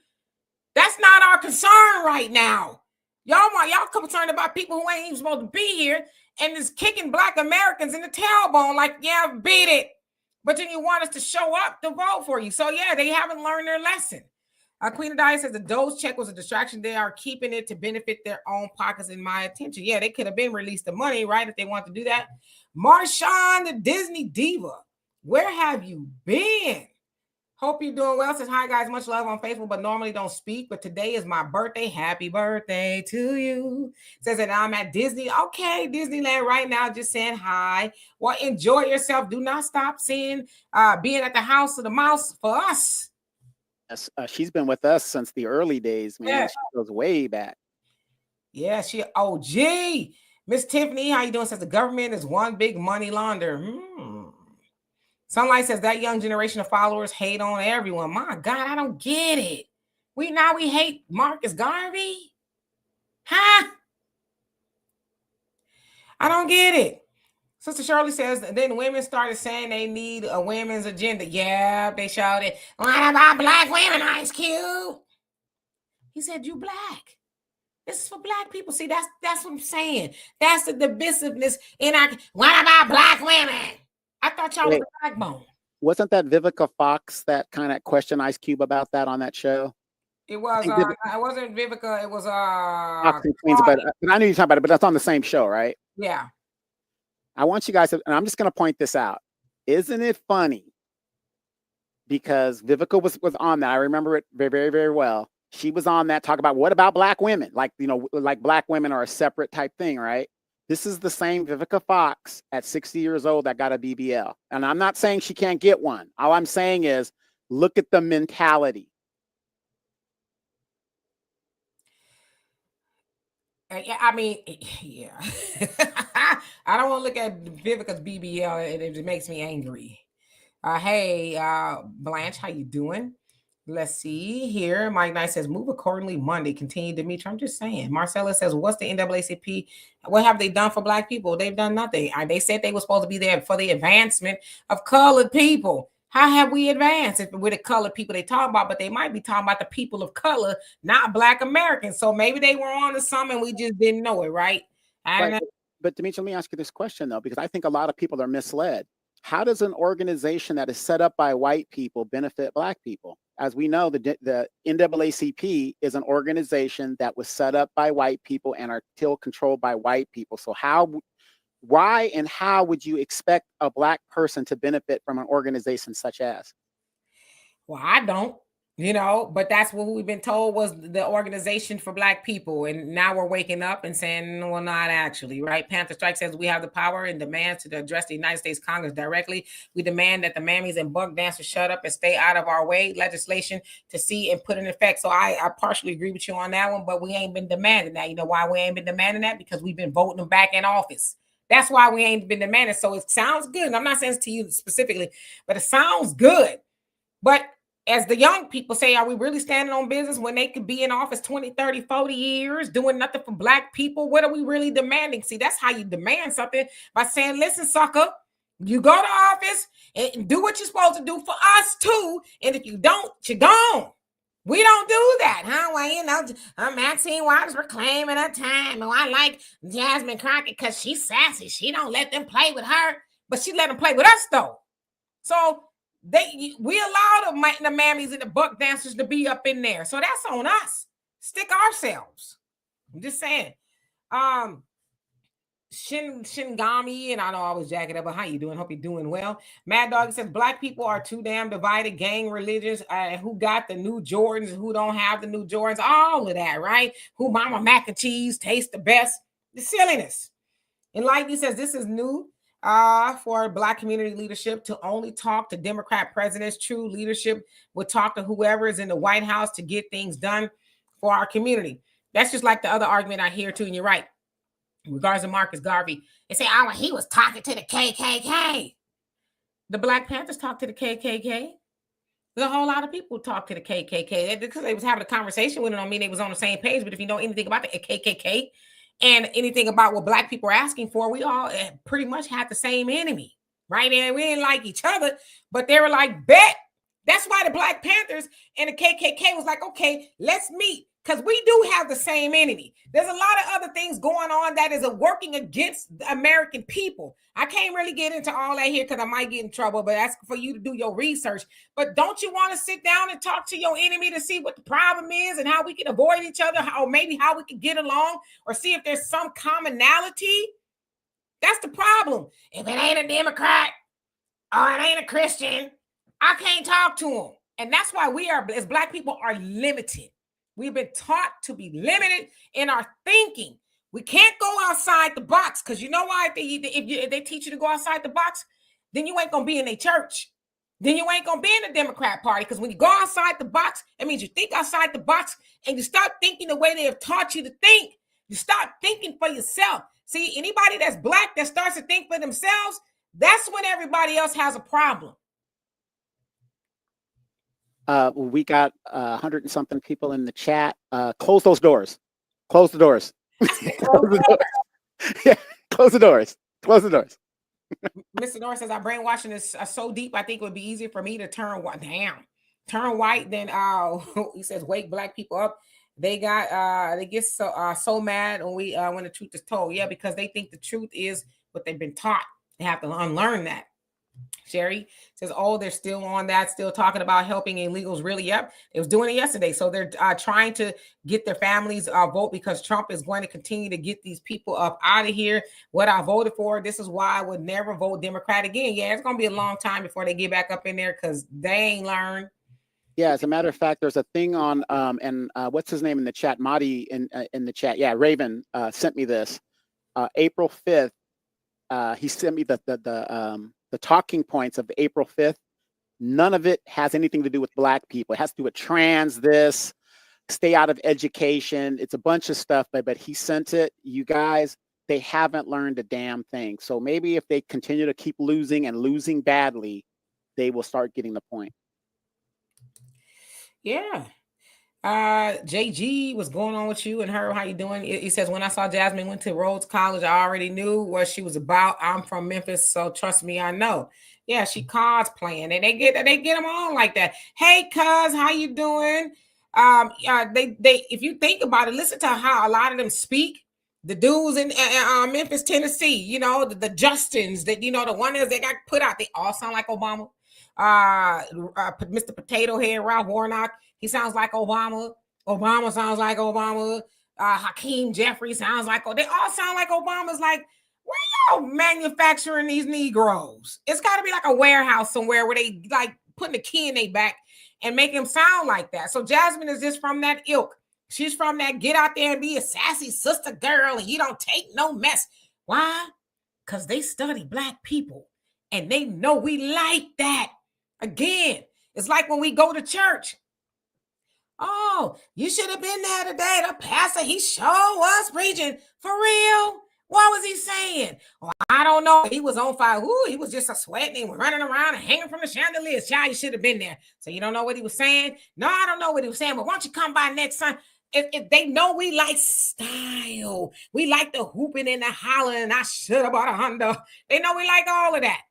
that's not our concern right now. Y'all concerned about people who ain't even supposed to be here and is kicking Black Americans in the tailbone like, yeah, beat it. But then you want us to show up to vote for you. So yeah, they haven't learned their lesson. Queen of Dice says the Doge check was a distraction. They are keeping it to benefit their own pockets, in my attention. Yeah, they could have been released the money, right, if they want to do that. Marshawn, the Disney diva, where have you been? Hope you're doing well. Says, hi, guys. Much love on Facebook, but normally don't speak. But today is my birthday. Happy birthday to you. Says that I'm at Disney. Okay, Disneyland right now. Just saying hi. Well, enjoy yourself. Do not stop being at the House of the Mouse for us. Yes, she's been with us since the early days, man. Yeah. She goes way back. Yeah, she OG. Miss Tiffany, how you doing? Says the government is one big money launderer. Sunlight says that young generation of followers hate on everyone. My God, I don't get it. We hate Marcus Garvey? Huh? I don't get it. Sister Shirley says, then women started saying they need a women's agenda. Yeah, they showed it. What about black women, Ice Cube? He said, you black. This is for black people. See, that's what I'm saying. That's the divisiveness in our. What about black women? I thought y'all was the backbone. Wasn't that Vivica Fox that kind of questioned Ice Cube about that on that show? It was. It wasn't Vivica. It was Fox and Queens, but I knew you were talking about it. But that's on the same show, right? Yeah. I want you guys to, and I'm just going to point this out. Isn't it funny? Because Vivica was on that. I remember it very, very, very well. She was on that, talk about what about black women? Like, you know, like black women are a separate type thing, right? This is the same Vivica Fox at 60 years old that got a BBL. And I'm not saying she can't get one. All I'm saying is look at the mentality. I mean, yeah. I don't want to look at Vivica's BBL. It makes me angry. Hey, Blanche, how you doing? Let's see here. Mike Knight says, move accordingly Monday. Continue, Dimitri. I'm just saying. Marcella says, what's the NAACP? What have they done for black people? They've done nothing. They said they were supposed to be there for the advancement of colored people. How have we advanced if we're the colored people they talk about? But they might be talking about the people of color, not black Americans. So maybe they were on to something and we just didn't know it, right? I don't know. But Dimitri, let me ask you this question, though, because I think a lot of people are misled. How does an organization that is set up by white people benefit black people? As we know, the NAACP is an organization that was set up by white people and are still controlled by white people. So why and how would you expect a black person to benefit from an organization such as? Well, I don't, but that's what we've been told was the organization for black people. And now we're waking up and saying, well, not actually, right? Panther Strike says we have the power and demands to address the United States Congress directly. We demand that the mammies and buck dancers shut up and stay out of our way. Legislation to see and put in effect. So I partially agree with you on that one, but we ain't been demanding that. You know why we ain't been demanding that? Because we've been voting them back in office. That's why we ain't been demanding. So it sounds good. And I'm not saying this to you specifically, but it sounds good. But as the young people say, are we really standing on business when they could be in office 20, 30, 40 years doing nothing for black people? What are we really demanding? See, that's how you demand something, by saying, listen, sucker, you go to office and do what you're supposed to do for us too. And if you don't, you're gone. We don't do that, huh? Well, Maxine Waters reclaiming her time. Oh, I like Jasmine Crockett because she's sassy. She don't let them play with her, but she let them play with us though. So we allow the mammies and the buck dancers to be up in there. So that's on us. Stick ourselves. I'm just saying. Shingami, and I know I was jacking up, but how you doing? Hope you're doing well. Mad Dog says black people are too damn divided, gang religions, who got the new Jordans, who don't have the new Jordans, all of that, right? Who mama mac and cheese tastes the best. The silliness. And like he says, this is new for black community leadership to only talk to Democrat presidents. True leadership would talk to whoever is in the White House to get things done for our community. That's just like the other argument I hear too, and you're right. In regards to Marcus Garvey, they say, oh, he was talking to the KKK. The Black Panthers talk to the KKK. There's a whole lot of people talk to the KKK. Because they was having a conversation with it, don't mean they was on the same page. But if you know anything about the KKK and anything about what black people are asking for, we all pretty much had the same enemy, right? And we didn't like each other, but they were like, bet. That's why the Black Panthers and the KKK was like, okay, let's meet. Because we do have the same enemy. There's a lot of other things going on that is working against the American people. I can't really get into all that here because I might get in trouble, but that's for you to do your research. But don't you want to sit down and talk to your enemy to see what the problem is and how we can avoid each other, or maybe how we can get along, or see if there's some commonality? That's the problem. If it ain't a Democrat or it ain't a Christian, I can't talk to them. And that's why we are, as black people, are limited. We've been taught to be limited in our thinking. We can't go outside the box, because you know why? If they teach you to go outside the box, then you ain't going to be in a church. Then you ain't going to be in the Democrat Party, because when you go outside the box, it means you think outside the box and you start thinking the way they have taught you to think. You start thinking for yourself. See, anybody that's black that starts to think for themselves, that's when everybody else has a problem. We got 100 and something people in the chat. Close those doors. Close the doors. Close the doors. Yeah, close the doors. Close the doors. Mr. Norris says, our brainwashing is so deep, I think it would be easier for me to turn white than he says, wake black people up. They get so mad when the truth is told. Yeah, because they think the truth is what they've been taught. They have to unlearn that. Sherry says, oh, they're still on that, still talking about helping illegals. Really? Yep. It was doing it yesterday. So they're trying to get their families vote because Trump is going to continue to get these people up out of here. What I voted for, this is why I would never vote Democrat again. Yeah, it's going to be a long time before they get back up in there because they ain't learned. Yeah, as a matter of fact, there's a thing on, and what's his name in the chat? Madi in the chat. Yeah, Raven sent me this. April 5th, he sent me the talking points of April 5th. None of it has anything to do with black people. It has to do with trans, this, stay out of education. It's a bunch of stuff, but he sent it. You guys, they haven't learned a damn thing. So maybe if they continue to keep losing and losing badly, they will start getting the point. Yeah. JG, what's going on with you and her? How you doing? He says, when I saw Jasmine went to Rhodes College, I already knew what she was about. I'm from Memphis, so trust me, I know. Yeah, she cosplaying, and they get them on like that. Hey, cuz, how you doing? They if you think about it, listen to how a lot of them speak. The dudes in Memphis, Tennessee, you know, the Justins, that, you know, the ones that got put out, they all sound like Obama. Mr. Potato Head, Ralph Warnock, he sounds like Obama. Obama sounds like Obama. Hakeem Jeffrey sounds like, they all sound like Obama's. Like, where y'all manufacturing these Negroes? It's got to be like a warehouse somewhere where they like putting a key in their back and make them sound like that. So Jasmine is just from that ilk. She's from that get out there and be a sassy sister girl and you don't take no mess. Why? Because they study black people and they know we like that. Again, it's like when we go to church. Oh, you should have been there today. The pastor, he sure was preaching. For real? What was he saying? Oh, I don't know. He was on fire. Ooh, he was just a sweating and running around and hanging from the chandeliers. Child, you should have been there. So you don't know what he was saying? No, I don't know what he was saying, but why don't you come by next Sunday? If they know we like style, we like the hooping and the hollering. I should have bought a Honda. They know we like all of that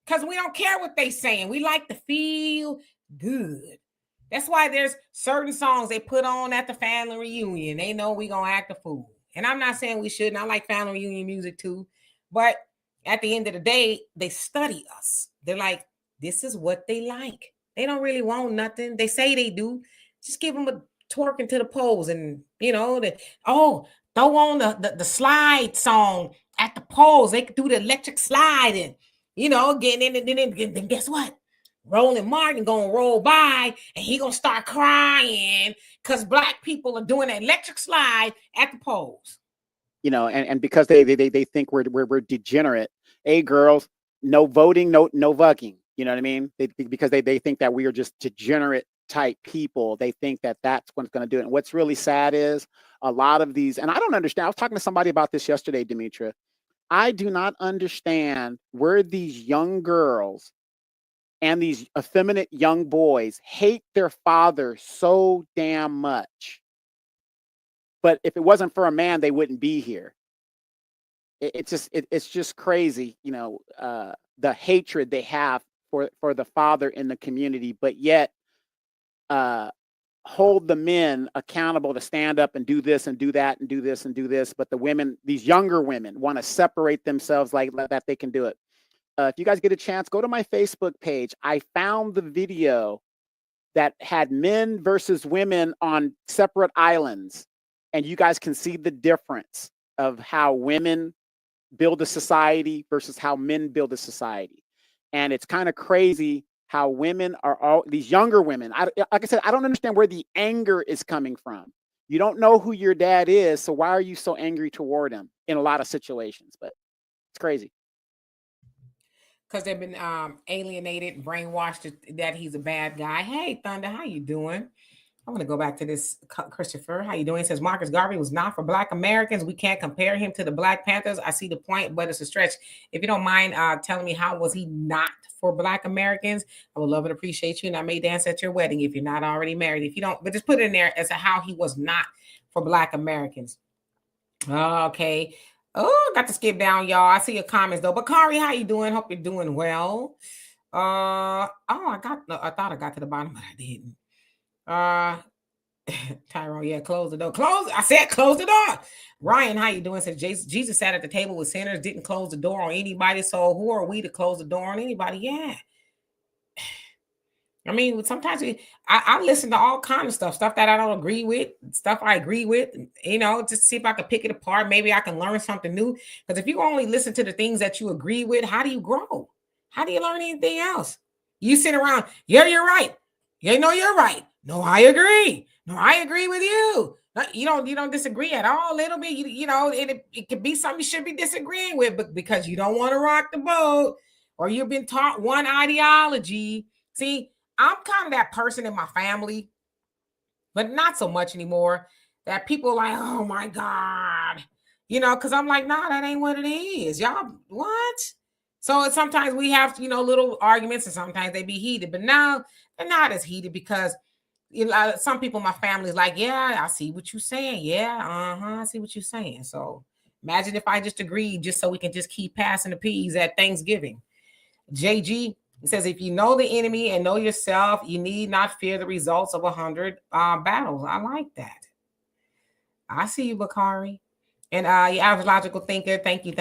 because we don't care what they saying. We like to feel good. That's why there's certain songs they put on at the family reunion. They know we gonna act a fool. And I'm not saying we shouldn't. I like family reunion music too. But at the end of the day, they study us. They're like, this is what they like. They don't really want nothing. They say they do. Just give them a twerk into the pose and, you know, throw on the slide song at the pose. They could do the electric slide and, you know, getting in and then guess what? Roland Martin gonna roll by and he gonna start crying because black people are doing an electric slide at the polls. You know, and because they think we're degenerate. Hey, girls, no voting, no vugging. You know what I mean? Because they think that we are just degenerate type people. They think that that's what's going to do it. And what's really sad is a lot of these, and I don't understand. I was talking to somebody about this yesterday, Demetra. I do not understand where these young girls and these effeminate young boys hate their father so damn much. But if it wasn't for a man, they wouldn't be here. It's just crazy, you know, the hatred they have for the father in the community, but yet hold the men accountable to stand up and do this and do that and do this and do this. But the women, these younger women, want to separate themselves like that they can do it. If you guys get a chance, go to my Facebook page. I found the video that had men versus women on separate islands. And you guys can see the difference of how women build a society versus how men build a society. And it's kind of crazy how women are all these younger women. Like I said, I don't understand where the anger is coming from. You don't know who your dad is. So why are you so angry toward him in a lot of situations? But it's crazy. Because they've been alienated, brainwashed that he's a bad guy. Hey, Thunder, how you doing? I want to go back to this. Christopher, how you doing? It says Marcus Garvey was not for Black Americans. We can't compare him to the Black Panthers. I see the point, but it's a stretch. If you don't mind telling me how was he not for Black Americans, I would love and appreciate you. And I may dance at your wedding if you're not already married. If you don't, but just put it in there as to how he was not for Black Americans. Okay. Oh, got to skip down, y'all. I see your comments though. Bakari, how you doing? Hope you're doing well. Oh, I thought I got to the bottom, but I didn't. Tyrone, yeah, close the door. I said close the door. Ryan, how you doing? Says Jesus sat at the table with sinners, didn't close the door on anybody. So who are we to close the door on anybody? Yeah. I mean, sometimes I listen to all kind of stuff that I don't agree with, stuff I agree with, just see if I can pick it apart. Maybe I can learn something new. Because if you only listen to the things that you agree with, how do you grow? How do you learn anything else? You sit around, yeah, you're right. Yeah, no, you're right. No, I agree. No, I agree with you. You don't disagree at all. A little bit, it could be something you should be disagreeing with, but because you don't want to rock the boat or you've been taught one ideology. See, I'm kind of that person in my family, but not so much anymore, that people are like, oh my God, because I'm like, nah, that ain't what it is. Y'all, what? So sometimes we have, little arguments and sometimes they be heated, but now they're not as heated because some people in my family is like, yeah, I see what you're saying. Yeah, I see what you're saying. So imagine if I just agreed just so we can just keep passing the peas at Thanksgiving. JG says, if you know the enemy and know yourself, you need not fear the results of 100 battles. I like that. I see you, Bakari. And your average logical thinker, thank you.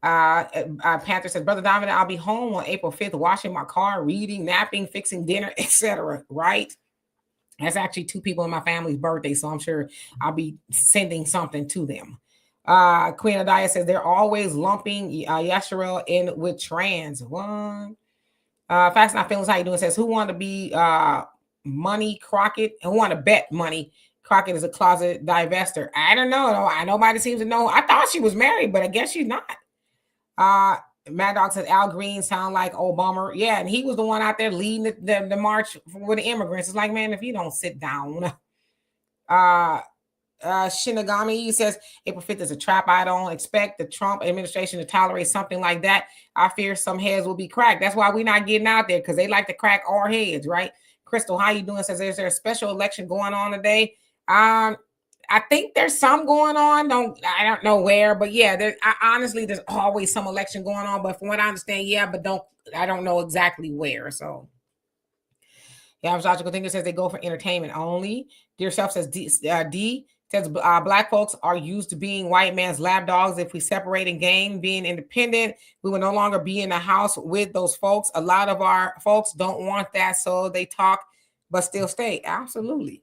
Panther says, Brother Donovan, I'll be home on April 5th, washing my car, reading, napping, fixing dinner, etc. Right? That's actually 2 people in my family's birthday, so I'm sure I'll be sending something to them. Queen Adaya says they're always lumping Yasharel in with trans. What? Facts Not Feelings, how you doing? Says, who want to be Money Crockett? Who want to bet Money Crockett is a closet divester? I don't know. Nobody seems to know. I thought she was married, but I guess she's not. Mad Dog says Al Green sound like Obama. Yeah, and he was the one out there leading the march with the immigrants. It's like, man, if you don't sit down. Shinigami says April 5th is a trap. I don't expect the Trump administration to tolerate something like that. I fear some heads will be cracked. That's why we're not getting out there, because they like to crack our heads, right? Crystal, how you doing? Says, is there a special election going on today? I think there's some going on. I don't know where, but yeah, honestly, there's always some election going on. But from what I understand, yeah, but I don't know exactly where. So, yeah, logical thinker says they go for entertainment only. Dear Self says D says Black folks are used to being white man's lap dogs. If we separate and gain being independent, we will no longer be in the house with those folks. A lot of our folks don't want that, so they talk but still stay. Absolutely.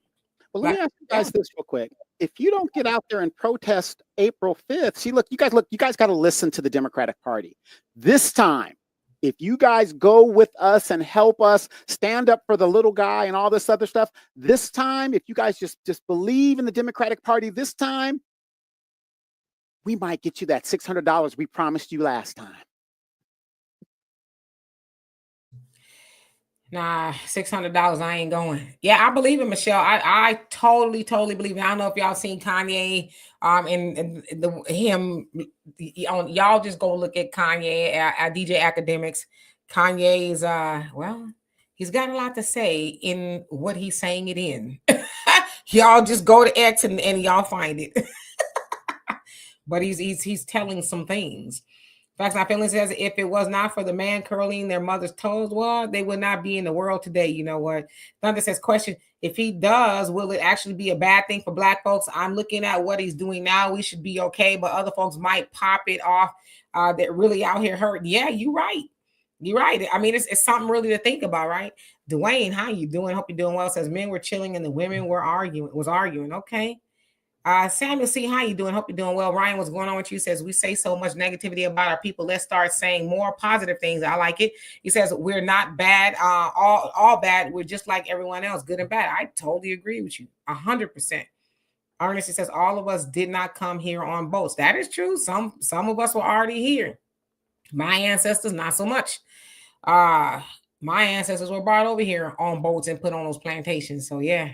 Well, let me ask you guys this real quick. If you don't get out there and protest April 5th, see, look, you guys got to listen to the Democratic Party. This time, if you guys go with us and help us stand up for the little guy and all this other stuff, this time, if you guys just believe in the Democratic Party this time, we might get you that $600 we promised you last time. Nah, $600, I ain't going. Yeah, I believe in Michelle. I totally believe it. I don't know if y'all seen Kanye and him. Y'all just go look at Kanye at DJ Academics. Kanye's well, he's got a lot to say in what he's saying it in. Y'all just go to X and y'all find it. But he's telling some things. Facts Not Feelings says, if it was not for the man curling their mother's toes, well, they would not be in the world today. You know what? Thunder says, question, if he does, will it actually be a bad thing for Black folks? I'm looking at what he's doing now. We should be okay, but other folks might pop it off that really out here hurt. Yeah, you're right. You're right. I mean, it's something really to think about, right? Dwayne, how you doing? Hope you're doing well. Says, men were chilling and the women were arguing. Okay. Samuel C, how you doing? Hope you're doing well. Ryan, what's going on with you? Says, we say so much negativity about our people. Let's start saying more positive things. I like it. He says, we're not bad, all bad. We're just like everyone else, good and bad. I totally agree with you, 100%. Ernest, he says, all of us did not come here on boats. That is true. Some of us were already here. My ancestors, not so much. My ancestors were brought over here on boats and put on those plantations. So yeah.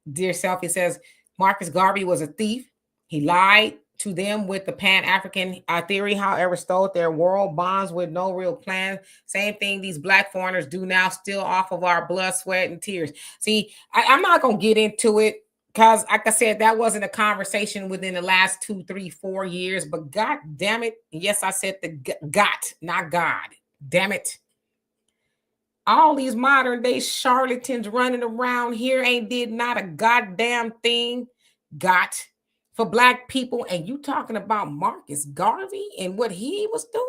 Dear Self, he says, Marcus Garvey was a thief. He lied to them with the Pan-African theory, however, stole their world bonds with no real plan. Same thing these Black foreigners do now, still off of our blood, sweat, and tears. See, I'm not going to get into it Because, like I said, that wasn't a conversation within the last 2, 3, 4 years. But God damn it. Yes, I said the got, not God. Damn it. All these modern day charlatans running around here ain't did not a goddamn thing got for black people. And you talking about Marcus Garvey and what he was doing?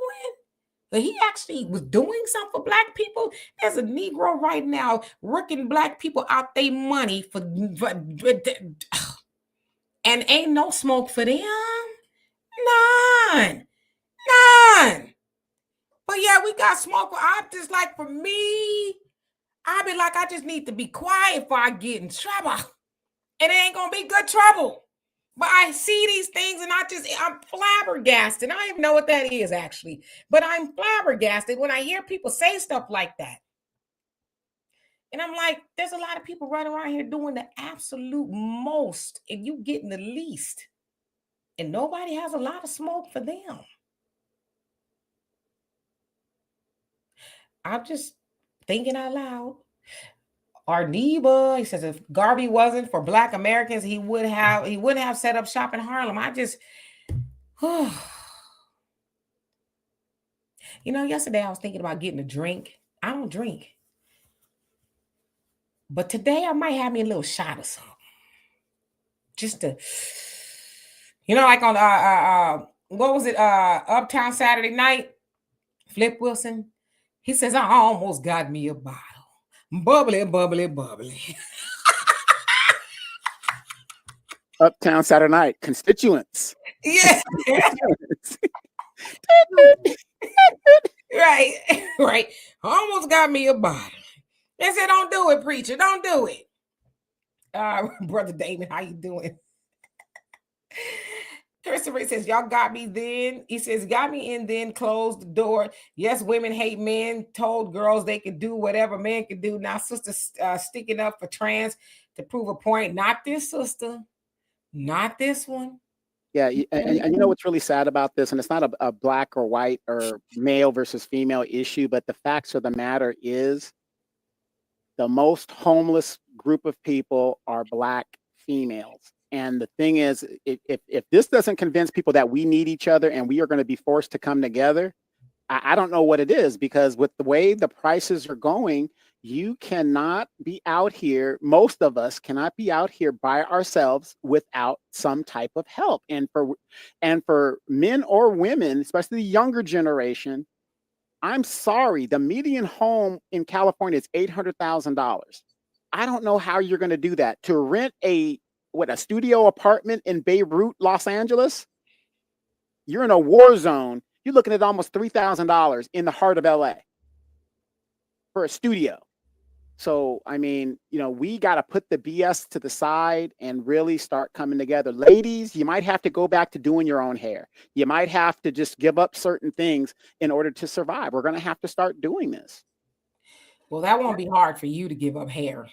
But he actually was doing something for black people. There's a Negro right now working black people out their money for and ain't no smoke for them. None. But yeah, we got smoke. I'm just like, for me, I be like, I just need to be quiet before I get in trouble. And it ain't gonna be good trouble. But I see these things and I'm flabbergasted. I don't even know what that is actually. But I'm flabbergasted when I hear people say stuff like that. And I'm like, there's a lot of people running around here doing the absolute most, and you getting the least. And nobody has a lot of smoke for them. I'm just thinking out loud. Arneba, he says, if Garvey wasn't for Black Americans, he wouldn't have set up shop in Harlem. Yesterday I was thinking about getting a drink. I don't drink. But today I might have me a little shot or something. Just to, like on what was it? Uptown Saturday Night, Flip Wilson. He says, I almost got me a bottle. Bubbly, bubbly, bubbly. Uptown Saturday Night, constituents. Yeah. Right. Almost got me a bottle. They said, don't do it, preacher. Don't do it. Brother Damon, how you doing? Christopher says, y'all got me then. He says, got me in then, closed the door. Yes, women hate men, told girls they could do whatever men could do. Now sister sticking up for trans to prove a point. Not this sister. Not this one. Yeah, and you know what's really sad about this, and it's not a black or white or male versus female issue, but the facts of the matter is the most homeless group of people are Black females. And the thing is, if this doesn't convince people that we need each other and we are going to be forced to come together, I don't know what it is, because with the way the prices are going, you cannot be out here. Most of us cannot be out here by ourselves without some type of help. And for men or women, especially the younger generation, I'm sorry, the median home in California is $800,000. I don't know how you're going to do that. To rent a studio apartment in Beirut, Los Angeles, you're in a war zone. You're looking at almost $3,000 in the heart of LA for a studio. So, I mean, we got to put the BS to the side and really start coming together. Ladies, you might have to go back to doing your own hair. You might have to just give up certain things in order to survive. We're going to have to start doing this. Well, that won't be hard for you to give up hair.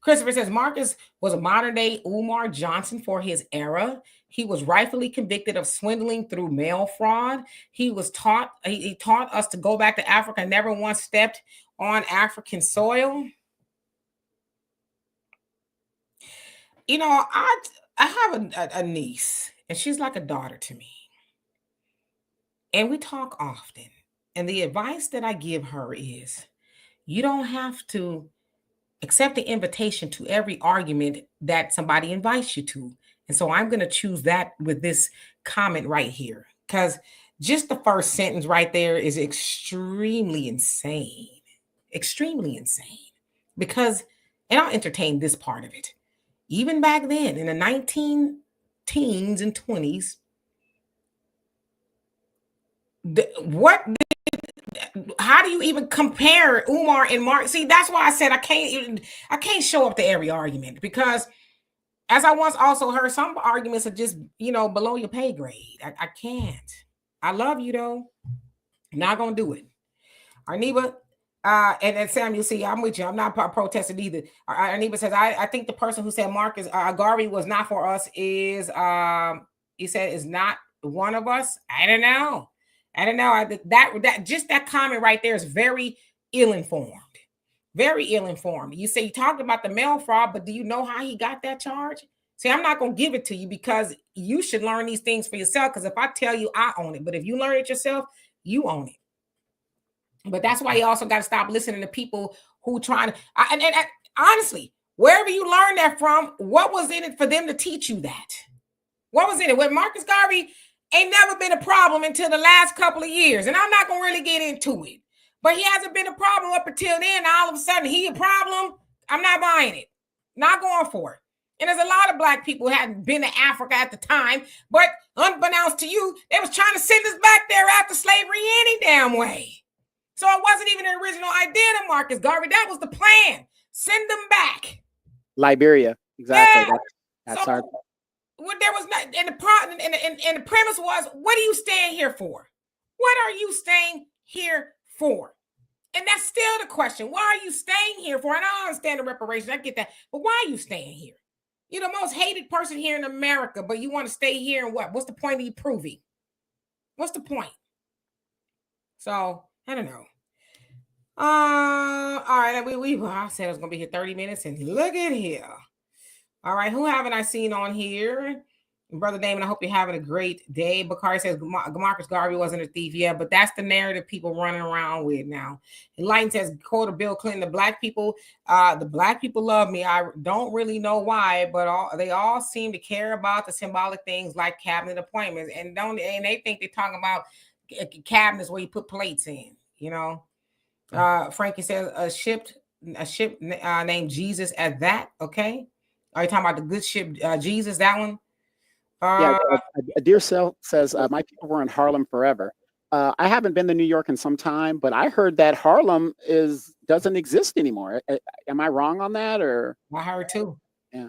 Christopher says Marcus was a modern day Umar Johnson for his era. He was rightfully convicted of swindling through mail fraud. He taught us to go back to Africa, never once stepped on African soil. I have a niece, and she's like a daughter to me. And we talk often. And the advice that I give her is, you don't have to accept the invitation to every argument that somebody invites you to. And so I'm going to choose that with this comment right here, because just the first sentence right there is extremely insane. Extremely insane. Because, and I'll entertain this part of it. Even back then, in the 19 teens and 20s, how do you even compare Umar and Mark? See, that's why I said I can't show up to every argument, because as I once also heard, some arguments are just, below your pay grade. I can't. I love you though. I'm not going to do it. Arneba, and then Sam, you see, I'm with you. I'm not protesting either. Arneba says, I think the person who said Marcus Garvey was not for us is, he said, is not one of us. I don't know. That just that comment right there is very ill-informed. Very ill-informed. You say you talked about the mail fraud, but do you know how he got that charge? See, I'm not going to give it to you because you should learn these things for yourself. Because if I tell you, I own it. But if you learn it yourself, you own it. But that's why you also got to stop listening to people who trying to, and honestly, wherever you learned that from, what was in it for them to teach you that? What was in it? With Marcus Garvey ain't never been a problem until the last couple of years. And I'm not going to really get into it. But he hasn't been a problem up until then. All of a sudden, he a problem. I'm not buying it. Not going for it. And there's a lot of black people who hadn't been to Africa at the time. But unbeknownst to you, they was trying to send us back there after slavery any damn way. So it wasn't even an original idea of Marcus Garvey. That was the plan. Send them back. Liberia. Exactly. Yeah. That's so, our. Well, there was not, and the premise was, what are you staying here for? What are you staying here for? And that's still the question. Why are you staying here for? And I understand the reparations. I get that. But why are you staying here? You're the most hated person here in America, but you want to stay here and what? What's the point of you proving? What's the point? So, I don't know. All right. I said I was going to be here 30 minutes, and look at here. All right. Who haven't I seen on here? Brother Damon, I hope you're having a great day. Bakari says Marcus Garvey wasn't a thief. Yeah, but that's the narrative people running around with now. Enlighten says, quote of Bill Clinton, the black people love me. I don't really know why, but they all seem to care about the symbolic things like cabinet appointments. And they think they're talking about cabinets where you put plates in, you know. Frankie says a ship named Jesus at that. Okay. Are you talking about the good ship Jesus, that one? A dear self says, my people were in Harlem forever. I haven't been to New York in some time, but I heard that Harlem doesn't exist anymore. Am I wrong on that? Or I heard too. Yeah.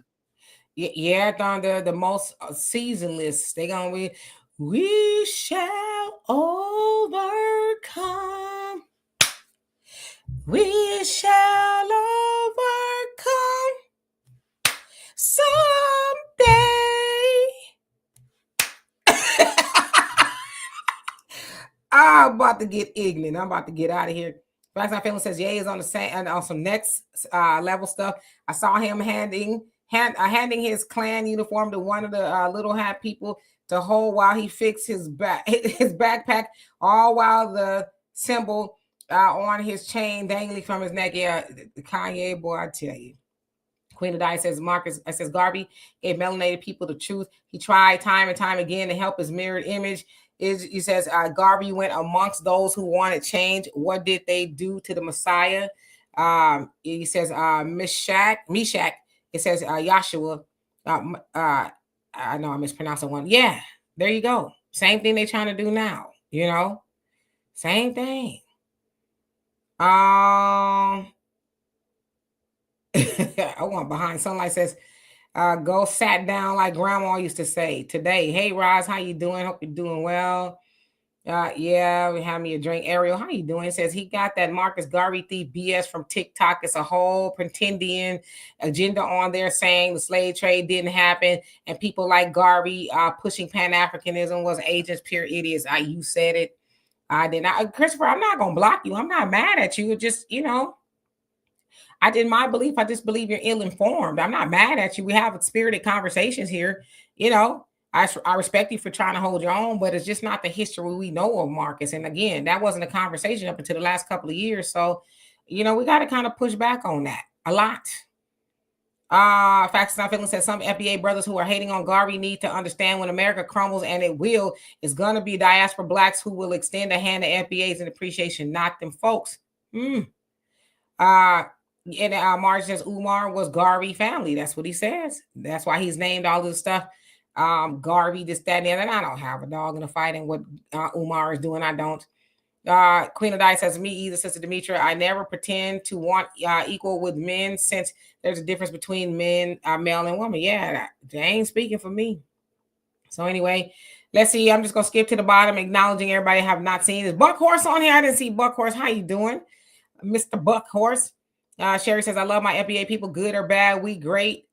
Yeah, on the most seasonless. They're gonna be, we shall overcome. We shall overcome someday. I'm about to get ignorant. I'm about to get out of here. Facts I Feeling says, Ye is on the same and on some next level stuff. I saw him handing his Klan uniform to one of the little hat people to hold while he fixed his backpack, all while the symbol on his chain dangling from his neck. Yeah, Kanye boy, I tell you. Queen of Dice says Garvey gave melanated people the truth. He tried time and time again to help his mirrored image. He says Garvey went amongst those who wanted change. What did they do to the Messiah? He says Meshach. It says Yahshua. I know I mispronounced that one. Yeah, there you go. Same thing they're trying to do now. You know, same thing. I want Behind Sunlight says, go sat down like grandma used to say today. Hey, Roz, how you doing? Hope you're doing well. Yeah, we have me a drink. Ariel, how you doing? It says he got that Marcus Garvey thief BS from TikTok. It's a whole pretendian agenda on there saying the slave trade didn't happen and people like Garvey pushing Pan-Africanism was agents, pure idiots. You said it. I did not. Christopher, I'm not going to block you. I'm not mad at you. It just, you know, I did my belief. I just believe you're ill-informed. I'm not mad at you. We have spirited conversations here. You know, I respect you for trying to hold your own, but it's just not the history we know of Marcus. And again, that wasn't a conversation up until the last couple of years. So, you know, we got to kind of push back on that a lot. Facts Not Feeling says some FBA brothers who are hating on Garvey need to understand when America crumbles, and it will, it's going to be diaspora blacks who will extend a hand to FBAs in appreciation, not them folks. And Marge says Umar was Garvey family. That's what he says. That's why he's named all this stuff. Garvey, this, that, and the other. And I don't have a dog in the fight, and what Umar is doing, I don't. Queen of Dice says, me either, Sister Demetra. I never pretend to want equal with men since there's a difference between men, male and woman. Yeah, they ain't speaking for me. So anyway, let's see. I'm just going to skip to the bottom, acknowledging everybody have not seen this. Buck Horse on here. I didn't see Buck Horse. How you doing, Mr. Buck Horse? Sherry says, I love my FBA people, good or bad. We great.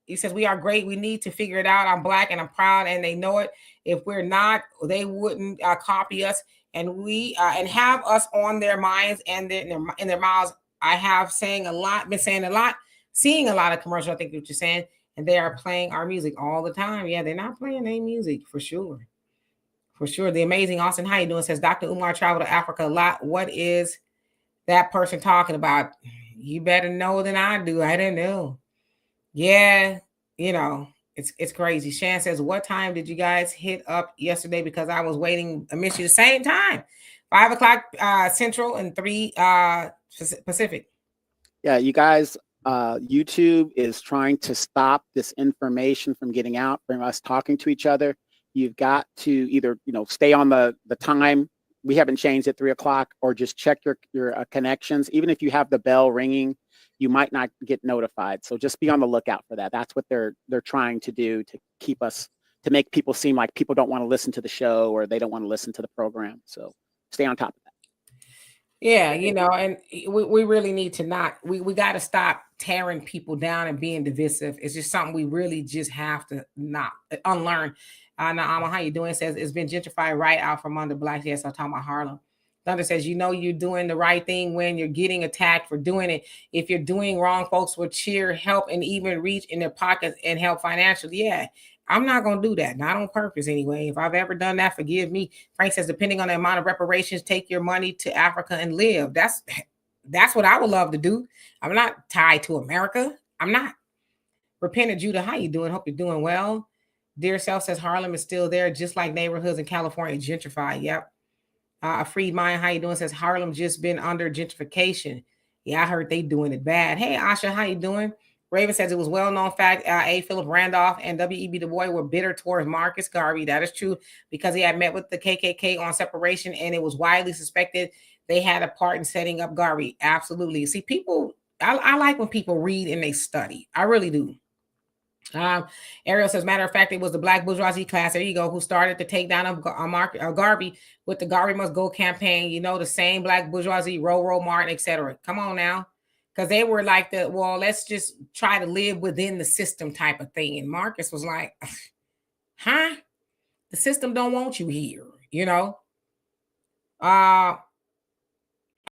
He says, we are great. We need to figure it out. I'm black and I'm proud, and they know it. If we're not, they wouldn't copy us. And we and have us on their minds and in their mouths I have been saying a lot, seeing a lot of commercials. I think what you're saying, and they are playing our music all the time. Yeah, they're not playing their music for sure. For sure. The amazing Austin, how you doing? Says Dr. Umar traveled to Africa a lot. What is that person talking about? You better know than I do. I don't know. Yeah, you know, it's crazy. Shan says, what time did you guys hit up yesterday? Because I was waiting. I missed you the same time. 5 o'clock Central and 3 Pacific. Yeah, you guys, YouTube is trying to stop this information from getting out, from us talking to each other. You've got to either, stay on the time. We haven't changed at 3 o'clock, or just check your connections. Even if you have the bell ringing, you might not get notified. So just be on the lookout for that. That's what they're trying to do, to keep us, to make people seem like people don't want to listen to the show, or they don't want to listen to the program. So stay on top of that. Yeah, and we really need to not, we got to stop tearing people down and being divisive. It's just something we really just have to not unlearn. Now, how you doing? It says it's been gentrified right out from under blacks. Yes, I'm talking about Harlem. Thunder says, you're doing the right thing when you're getting attacked for doing it. If you're doing wrong, folks will cheer, help, and even reach in their pockets and help financially. Yeah, I'm not going to do that. Not on purpose anyway. If I've ever done that, forgive me. Frank says, depending on the amount of reparations, take your money to Africa and live. That's what I would love to do. I'm not tied to America. I'm not. Repentant Judah, how you doing? Hope you're doing well. Dear Self says Harlem is still there, just like neighborhoods in California gentrified. Yep. A freed mind, how you doing? Says Harlem just been under gentrification. Yeah, I heard they doing it bad. Hey, Asha, how you doing? Raven says it was well-known fact A. Philip Randolph and W.E.B. Du Bois were bitter towards Marcus Garvey. That is true, because he had met with the KKK on separation, and it was widely suspected they had a part in setting up Garvey. Absolutely. See, people, I like when people read and they study. I really do. Ariel says, matter of fact, it was the black bourgeoisie class, there you go, who started the takedown of Garvey with the Garvey Must Go campaign. The same black bourgeoisie, Row Martin, etc. Come on now. Because they were like let's just try to live within the system type of thing. And Marcus was like, huh? The system don't want you here,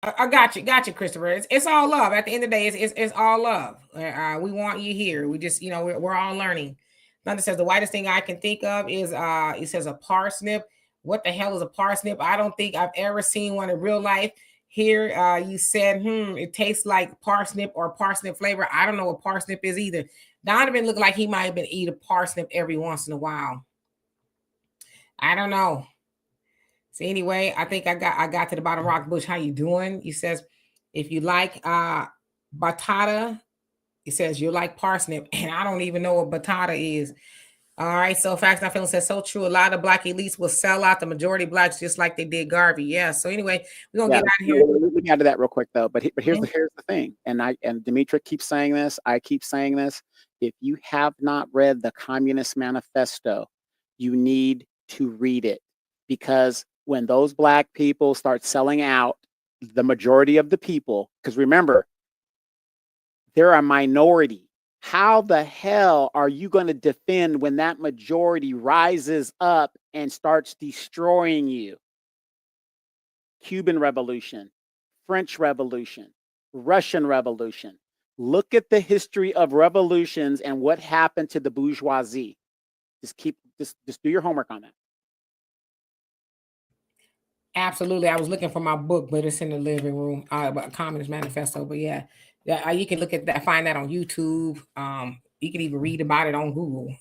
I got you, Christopher. It's all love. At the end of the day, it's all love. We want you here. We just, we're all learning. Thunder says the whitest thing I can think of is it says a parsnip. What the hell is a parsnip? I don't think I've ever seen one in real life. Here, you said, it tastes like parsnip or parsnip flavor. I don't know what parsnip is either. Donovan looked like he might have been eating parsnip every once in a while. I don't know. So anyway, I think I got to the bottom. Rock Bush, how you doing? He says, if you like batata, he says you like parsnip, and I don't even know what batata is. All right, so Facts Not Feeling says, so true. A lot of black elites will sell out the majority of blacks just like they did Garvey. Yeah. So anyway, we're gonna get out of here. Let me add to that real quick though. But here's the thing, and Dimitri keeps saying this. I keep saying this. If you have not read the Communist Manifesto, you need to read it, because when those black people start selling out the majority of the people, because remember, they're a minority. How the hell are you going to defend when that majority rises up and starts destroying you? Cuban Revolution, French Revolution, Russian Revolution. Look at the history of revolutions and what happened to the bourgeoisie. Just do your homework on that. Absolutely. I was looking for my book, but it's in the living room. Communist Manifesto. But yeah, you can look at that, find that on YouTube. You can even read about it on Google.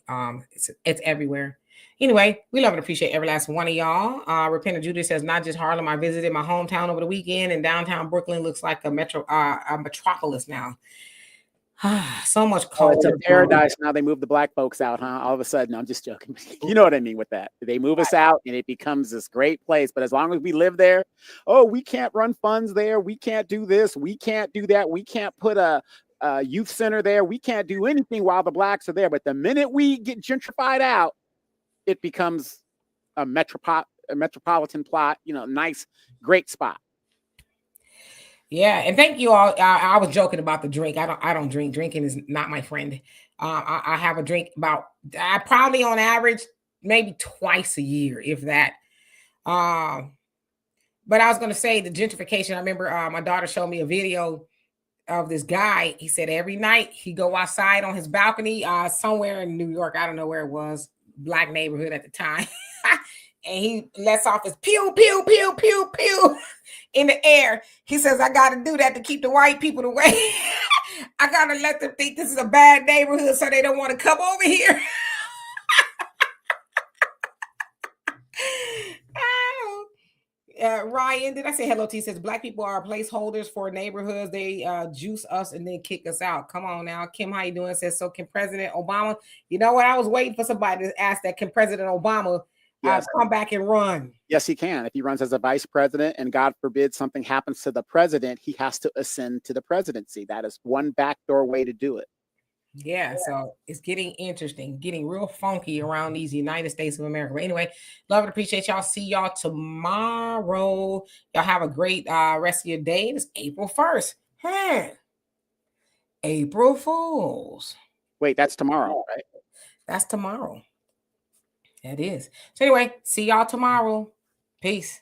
It's everywhere. Anyway, we love and appreciate every last one of y'all. Repentant Judah says, not just Harlem. I visited my hometown over the weekend, and downtown Brooklyn looks like a metropolis now. So much culture. It's a paradise now. They move the black folks out, huh? All of a sudden, I'm just joking. You know what I mean with that. They move us out, and it becomes this great place. But as long as we live there, we can't run funds there. We can't do this. We can't do that. We can't put a youth center there. We can't do anything while the blacks are there. But the minute we get gentrified out, it becomes a metropolitan plot. Nice, great spot. Yeah, and thank you all. I was joking about the drink. I don't drink. Drinking is not my friend. I have a drink about probably on average maybe twice a year, if that. But I was going to say the gentrification. I remember my daughter showed me a video of this guy. He said every night he go outside on his balcony, somewhere in New York. I don't know where it was, black neighborhood at the time. And he lets off his pew, pew, pew, pew, pew in the air. He says, I got to do that to keep the white people away. I got to let them think this is a bad neighborhood so they don't want to come over here. Ryan, did I say hello to you? Says black people are placeholders for neighborhoods. They juice us and then kick us out. Come on now. Kim, how you doing? Says, so can President Obama? You know what? I was waiting for somebody to ask that. Can President Obama come back and run? Yes, he can. If he runs as a vice president and God forbid something happens to the president, he has to ascend to the presidency. That is one backdoor way to do it. Yeah, so it's getting interesting, getting real funky around these United States of America. But anyway, love and appreciate y'all. See y'all tomorrow. Y'all have a great rest of your day. It's April 1st. April Fools. Wait, that's tomorrow, right? That's tomorrow. That is. So anyway, see y'all tomorrow. Peace.